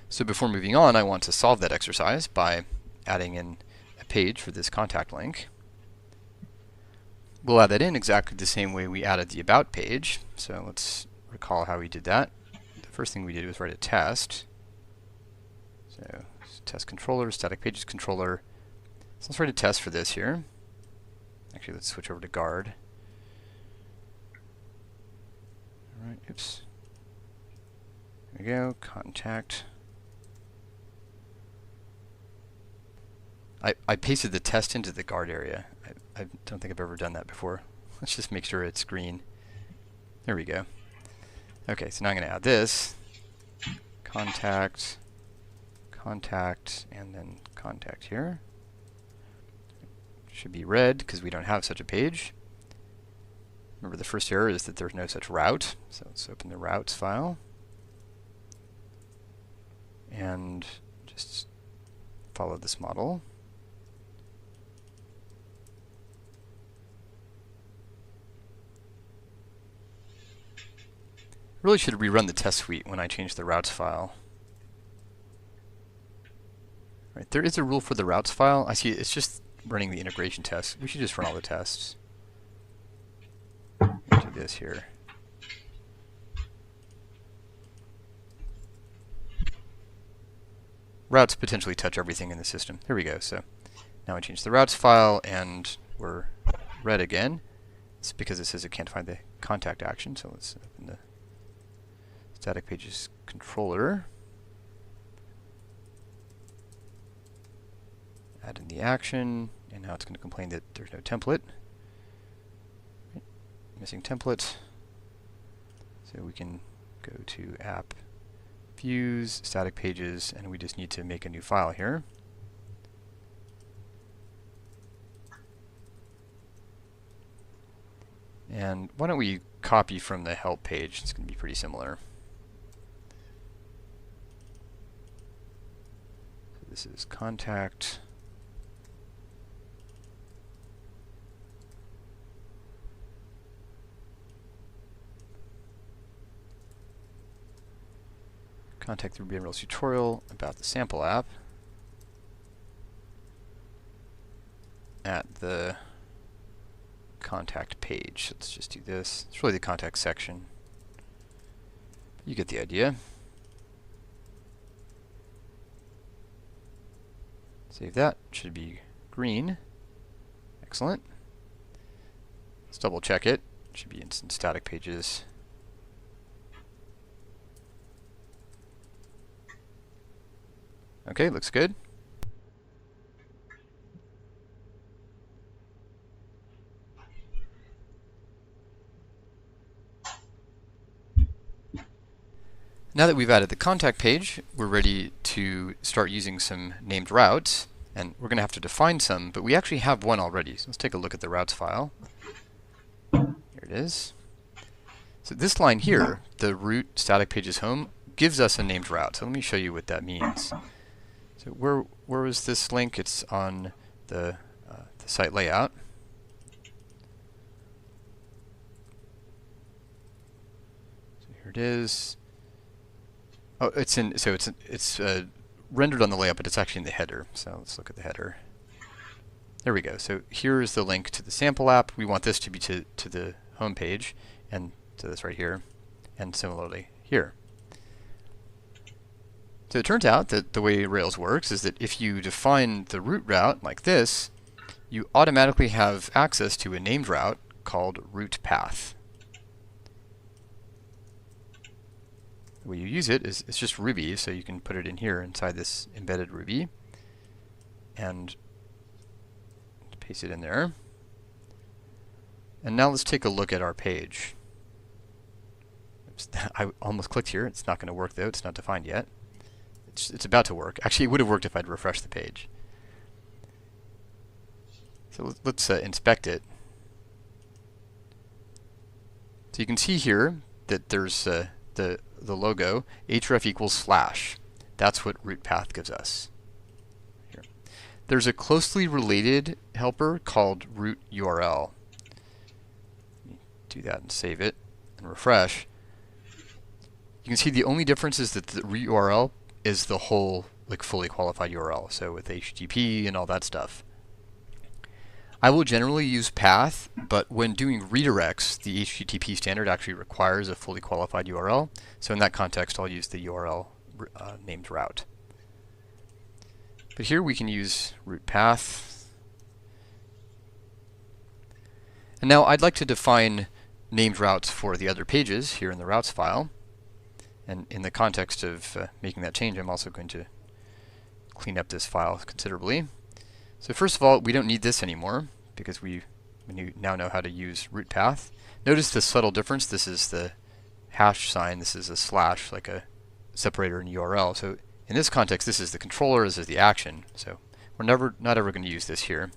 So before moving on, I want to solve that exercise by adding in a page for this contact link. We'll add that in exactly the same way we added the About page. So let's recall how we did that. The first thing we did was write a test. So test controller, static pages controller. So let's write a test for this here. Actually, let's switch over to guard. All right, oops. There we go, contact. I pasted the test into the guard area. I don't think I've ever done that before. Let's just make sure it's green. There we go. Okay, so now I'm going to add this. Contact, contact, and then contact here. Should be red because we don't have such a page. Remember, the first error is that there's no such route. So let's open the routes file and just follow this model. Really should rerun the test suite when I change the routes file. Right, there is a rule for the routes file. I see it's just running the integration test. We should just run all the tests. Do this here. Routes potentially touch everything in the system. There we go. So now I change the routes file and we're red again. It's because it says it can't find the contact action. So let's open the static pages controller. Add in the action, and now it's going to complain that there's no template. Right. Missing template. So we can go to app, views, static pages, and we just need to make a new file here. And why don't we copy from the help page? It's going to be pretty similar. So this is contact. Contact the Ruby on Rails tutorial about the sample app at the contact page. Let's just do this. It's really the contact section. You get the idea. Save that. Should be green. Excellent. Let's double check it. Should be in some static pages. Okay, looks good. Now that we've added the contact page, we're ready to start using some named routes, and we're going to have to define some, but we actually have one already. So let's take a look at the routes file. Here it is. So this line here, the root static pages home, gives us a named route. So let me show you what that means. So where was this link? It's on the site layout. So here it is. Oh, it's in. So it's rendered on the layout, but it's actually in the header. So let's look at the header. There we go. So here is the link to the sample app. We want this to be to the home page, and to this right here, and similarly here. So it turns out that the way Rails works is that if you define the root route like this, you automatically have access to a named route called root path. The way you use it is it's just Ruby, so you can put it in here inside this embedded Ruby and paste it in there. And now let's take a look at our page. Oops, I almost clicked here. It's not going to work though. It's not defined yet. It's about to work. Actually, it would have worked if I'd refreshed the page. So let's inspect it. So you can see here that there's the logo, href equals /. That's what root path gives us. Here. There's a closely related helper called root URL. Do that and save it and refresh. You can see the only difference is that the root URL is the whole fully qualified URL, so with HTTP and all that stuff. I will generally use path, but when doing redirects, the HTTP standard actually requires a fully qualified URL. So in that context, I'll use the URL named route. But here we can use root path. And now I'd like to define named routes for the other pages here in the routes file. And in the context of making that change, I'm also going to clean up this file considerably. So first of all, we don't need this anymore because we now know how to use root path. Notice the subtle difference. This is the hash sign. This is a / like a separator in URL. So in this context, this is the controller, this is the action. So we're not ever going to use this here.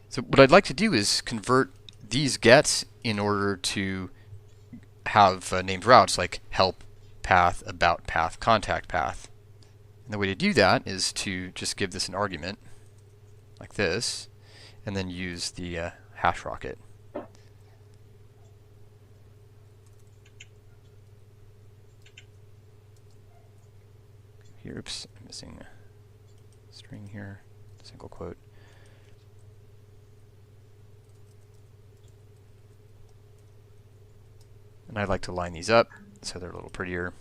So what I'd like to do is convert these gets in order to have named routes like help path, about path, contact path. And the way to do that is to just give this an argument like this, and then use the hash rocket. Here, oops, I'm missing a string here, single quote. And I like to line these up so they're a little prettier.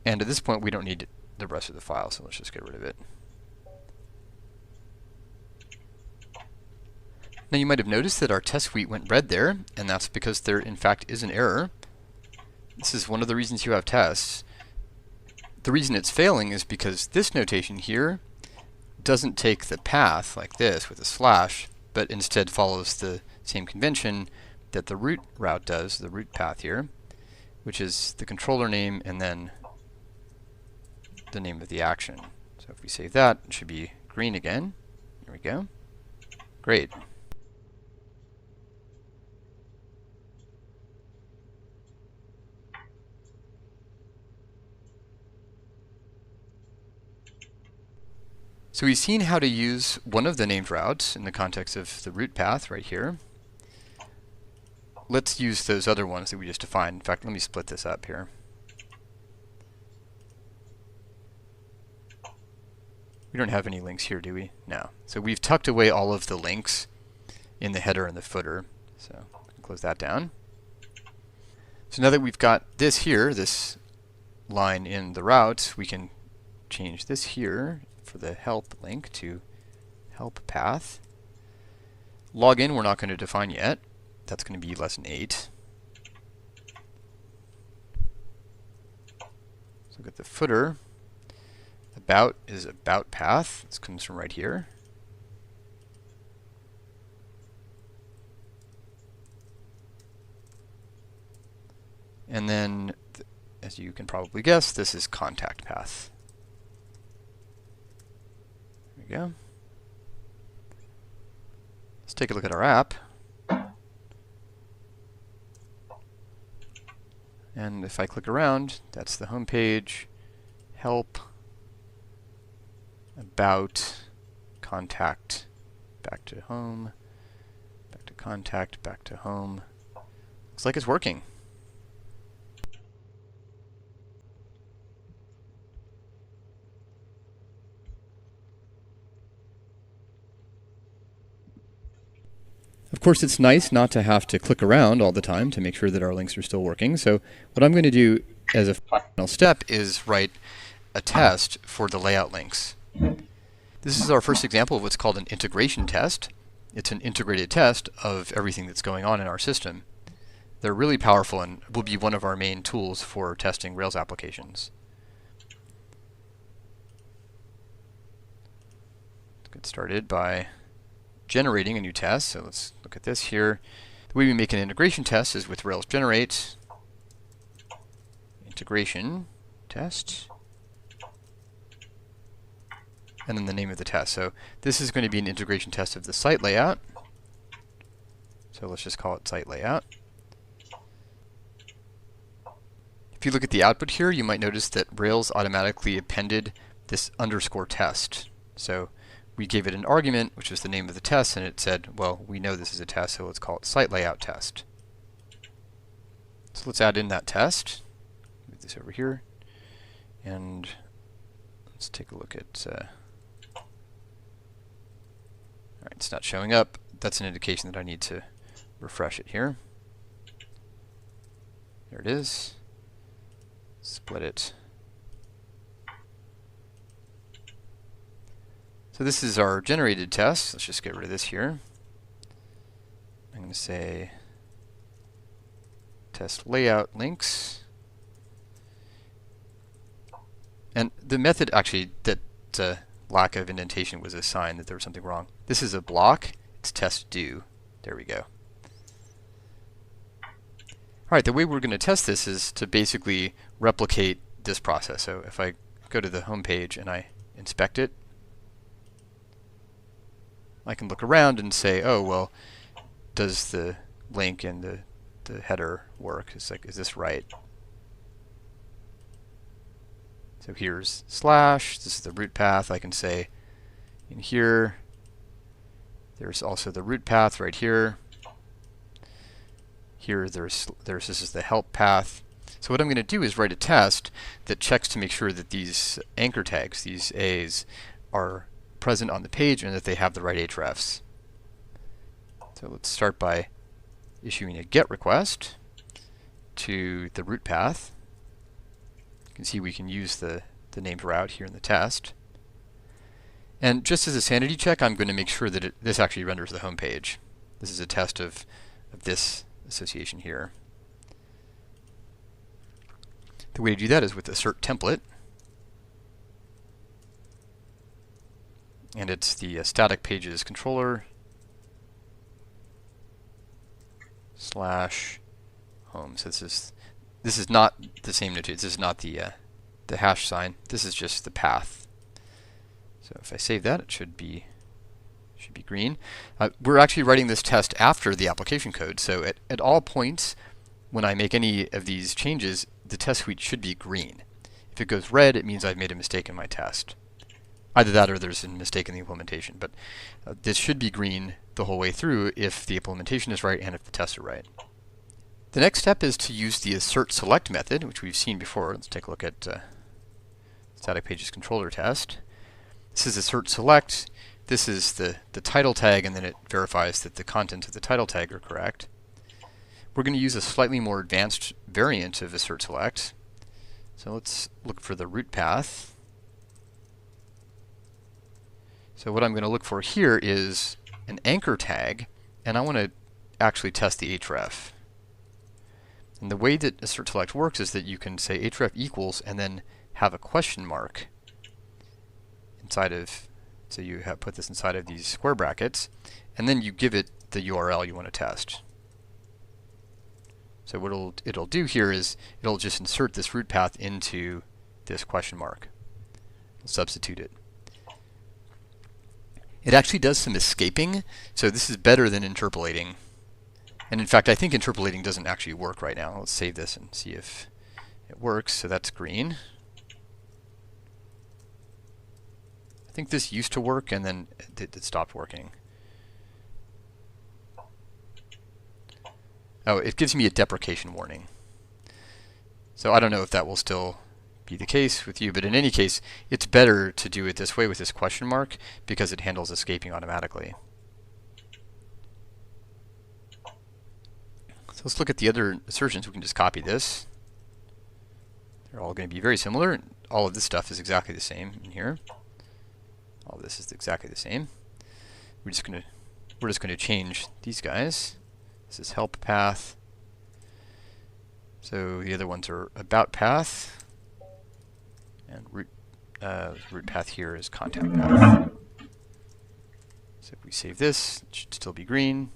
And at this point, we don't need the rest of the file, so let's just get rid of it. Now you might have noticed that our test suite went red there, and that's because there in fact is an error. This is one of the reasons you have tests. The reason it's failing is because this notation here doesn't take the path like this with a slash, but instead follows the same convention that the root route does, the root path here, which is the controller name and then the name of the action. So if we save that, it should be green again. There we go. Great. So we've seen how to use one of the named routes in the context of the root path right here. Let's use those other ones that we just defined. In fact, let me split this up here. We don't have any links here, do we? No. So we've tucked away all of the links in the header and the footer. So close that down. So now that we've got this here, this line in the route, we can change this here for the help link to help path. Login we're not going to define yet. That's going to be less than 8. So look at the footer. About is about path. This comes from right here. And then, as you can probably guess, this is contact path. There we go. Let's take a look at our app. And if I click around, that's the home page, help, about, contact, back to home, back to contact, back to home. Looks like it's working. Of course, it's nice not to have to click around all the time to make sure that our links are still working. So what I'm going to do as a final step is write a test for the layout links. This is our first example of what's called an integration test. It's an integrated test of everything that's going on in our system. They're really powerful and will be one of our main tools for testing Rails applications. Let's get started by generating a new test. So let's look at this here. The way we make an integration test is with Rails generate integration test, and then the name of the test. So this is going to be an integration test of the site layout. So let's just call it site layout. If you look at the output here, you might notice that Rails automatically appended this underscore test. So we gave it an argument, which was the name of the test, and it said, well, we know this is a test, so let's call it site layout test. So let's add in that test. Move this over here, and let's take a look at. All right, it's not showing up. That's an indication that I need to refresh it here. There it is. Split it. So this is our generated test. Let's just get rid of this here. I'm going to say test layout links. And the method actually that lack of indentation was a sign that there was something wrong. This is a block. It's test do. There we go. All right, the way we're going to test this is to basically replicate this process. So if I go to the home page and I inspect it, I can look around and say, oh, well, does the link and the header work? It's like, is this right? So here's slash, this is the root path. I can say in here, there's also the root path right here. Here this is the help path. So what I'm going to do is write a test that checks to make sure that these anchor tags, these A's, are present on the page and that they have the right hrefs. So let's start by issuing a GET request to the root path. You can see we can use the named route here in the test. And just as a sanity check, I'm going to make sure that this actually renders the home page. This is a test of this association here. The way to do that is with assert template. And it's the static pages controller / home. So this is not the same notation. This is not the hash sign. This is just the path. So if I save that, it should be green. We're actually writing this test after the application code. So at all points, when I make any of these changes, the test suite should be green. If it goes red, it means I've made a mistake in my test. Either that or there's a mistake in the implementation. But this should be green the whole way through if the implementation is right and if the tests are right. The next step is to use the assert select method, which we've seen before. Let's take a look at static pages controller test. This is assert select. This is the title tag, and then it verifies that the contents of the title tag are correct. We're going to use a slightly more advanced variant of assert select. So let's look for the root path. So what I'm going to look for here is an anchor tag, and I want to actually test the href. And the way that assert select works is that you can say href equals and then have a question mark inside of, so you have put this inside of these square brackets, and then you give it the URL you want to test. So what it'll do here is it'll just insert this root path into this question mark. It'll substitute it. It actually does some escaping, so this is better than interpolating. And in fact, I think interpolating doesn't actually work right now. Let's save this and see if it works. So that's green. I think this used to work and then it stopped working. Oh, it gives me a deprecation warning. So I don't know if that will still be the case with you, but in any case, it's better to do it this way with this question mark because it handles escaping automatically. So let's look at the other assertions. We can just copy this. They're all going to be very similar. All of this stuff is exactly the same in here. All of this is exactly the same. We're just going to change these guys. This is help path. So the other ones are about path, and root path here is contact path. So if we save this, it should still be green.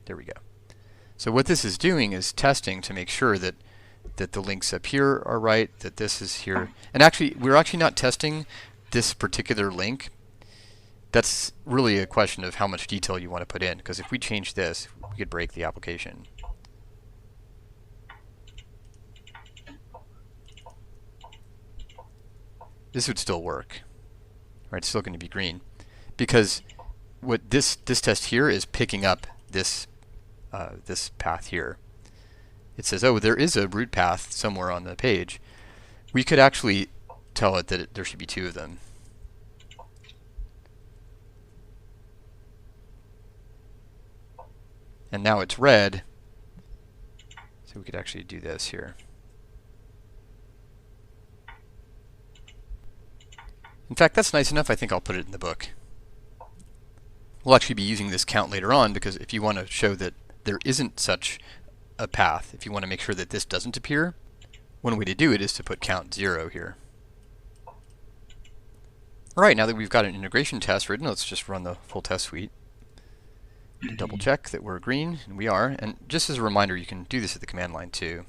There we go. So what this is doing is testing to make sure that the links up here are right, that this is here. And actually, we're actually not testing this particular link. That's really a question of how much detail you want to put in, because if we change this, we could break the application. This would still work. Right, it's still going to be green, because what this test here is picking up this this path here. It says, oh, there is a root path somewhere on the page. We could actually tell it that there should be two of them. And now it's red, so we could actually do this here. In fact, that's nice enough. I think I'll put it in the book. We'll actually be using this count later on, because if you want to show that there isn't such a path, if you want to make sure that this doesn't appear, one way to do it is to put count 0 here. Alright, now that we've got an integration test written, let's just run the full test suite. Double check that we're green, and we are. And just as a reminder, you can do this at the command line too.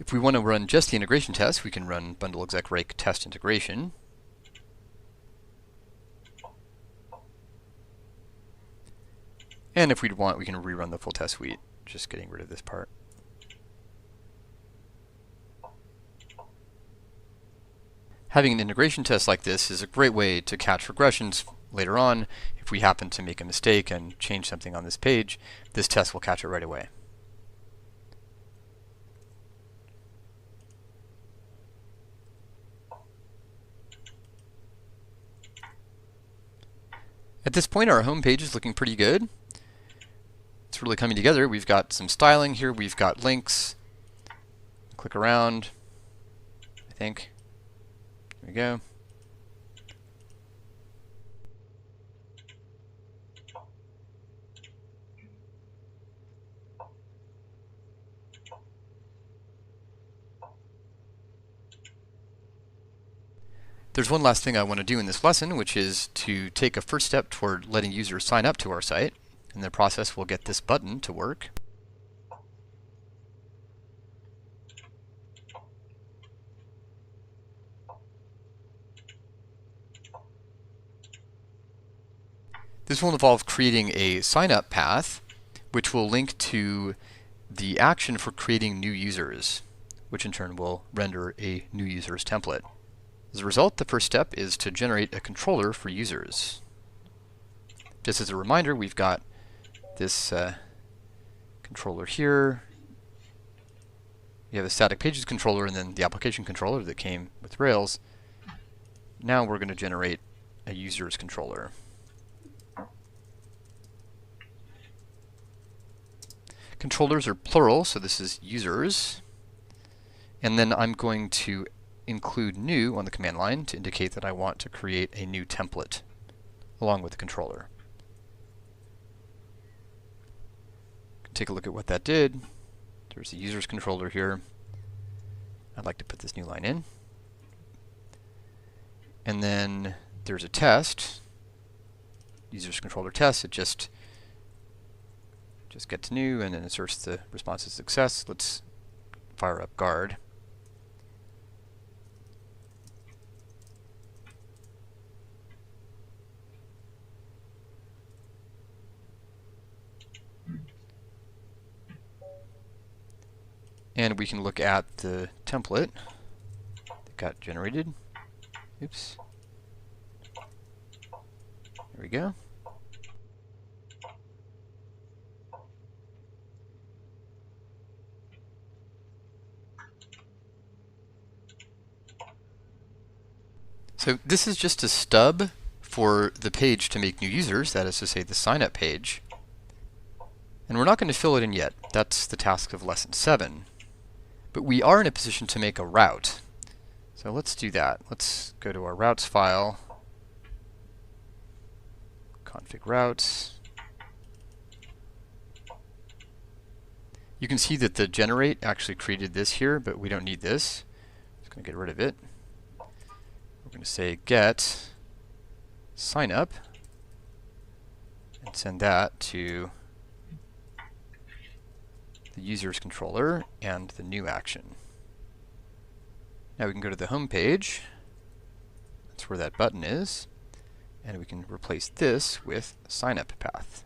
If we want to run just the integration test, we can run bundle exec rake test integration. And if we'd want, we can rerun the full test suite, just getting rid of this part. Having an integration test like this is a great way to catch regressions later on. If we happen to make a mistake and change something on this page, this test will catch it right away. At this point, our home page is looking pretty good. It's really coming together. We've got some styling here. We've got links. Click around, I think. There we go. There's one last thing I want to do in this lesson, which is to take a first step toward letting users sign up to our site. In the process, we'll get this button to work. This will involve creating a sign-up path, which will link to the action for creating new users, which in turn will render a new users template. As a result, the first step is to generate a controller for users. Just as a reminder, we've got this controller here. We have a static pages controller and then the application controller that came with Rails. Now we're going to generate a users controller. Controllers are plural, so this is users. And then I'm going to include new on the command line to indicate that I want to create a new template along with the controller. Take a look at what that did. There's the users controller here. I'd like to put this new line in. And then there's a test, users controller test. It just gets new and then inserts the response as success. Let's fire up guard. And we can look at the template that got generated. Oops. There we go. So this is just a stub for the page to make new users, that is to say the sign up page. And we're not going to fill it in yet. That's the task of lesson 7. But we are in a position to make a route. So let's do that. Let's go to our routes file, config routes. You can see that the generate actually created this here, but we don't need this. Just going to get rid of it. We're going to say get sign up and send that to the users controller and the new action. Now we can go to the home page. That's where that button is. And we can replace this with sign up path.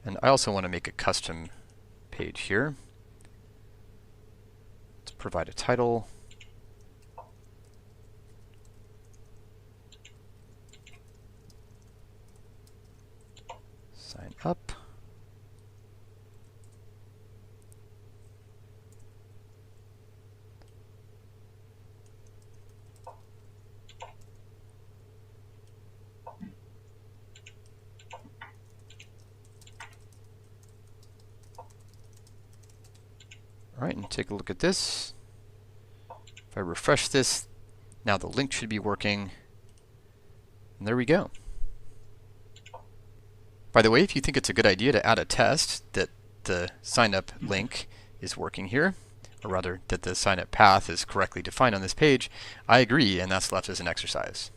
And I also want to make a custom page here. Let's provide a title. Sign up. All right, and take a look at this. If I refresh this, now the link should be working. And there we go. By the way, if you think it's a good idea to add a test that the sign up link is working here, or rather that the sign up path is correctly defined on this page, I agree, and that's left as an exercise.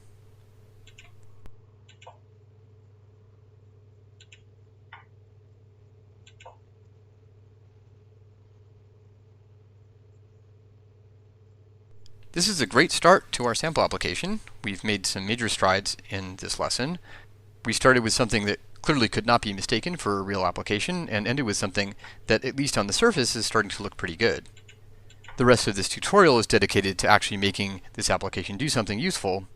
This is a great start to our sample application. We've made some major strides in this lesson. We started with something that clearly could not be mistaken for a real application and ended with something that, at least on the surface, is starting to look pretty good. The rest of this tutorial is dedicated to actually making this application do something useful,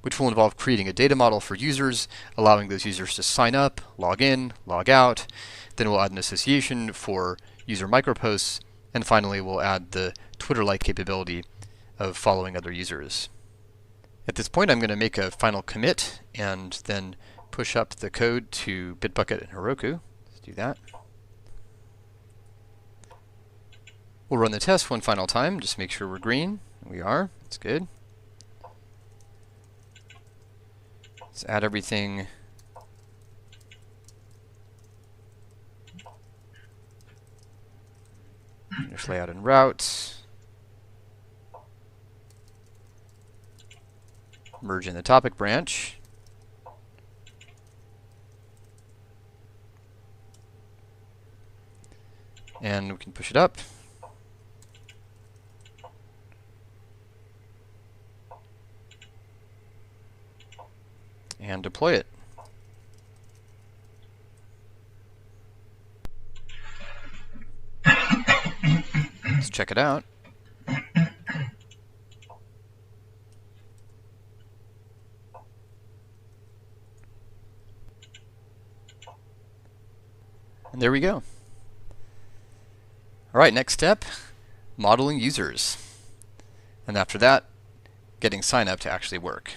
which will involve creating a data model for users, allowing those users to sign up, log in, log out. Then we'll add an association for user microposts, and finally we'll add the Twitter-like capability of following other users. At this point, I'm going to make a final commit and then push up the code to Bitbucket and Heroku. Let's do that. We'll run the test one final time, just make sure we're green. We are. That's good. Let's add everything. Just layout and routes. Merge in the topic branch. And we can push it up. And deploy it. Let's check it out. And there we go. All right, next step, modeling users. And after that, getting sign up to actually work.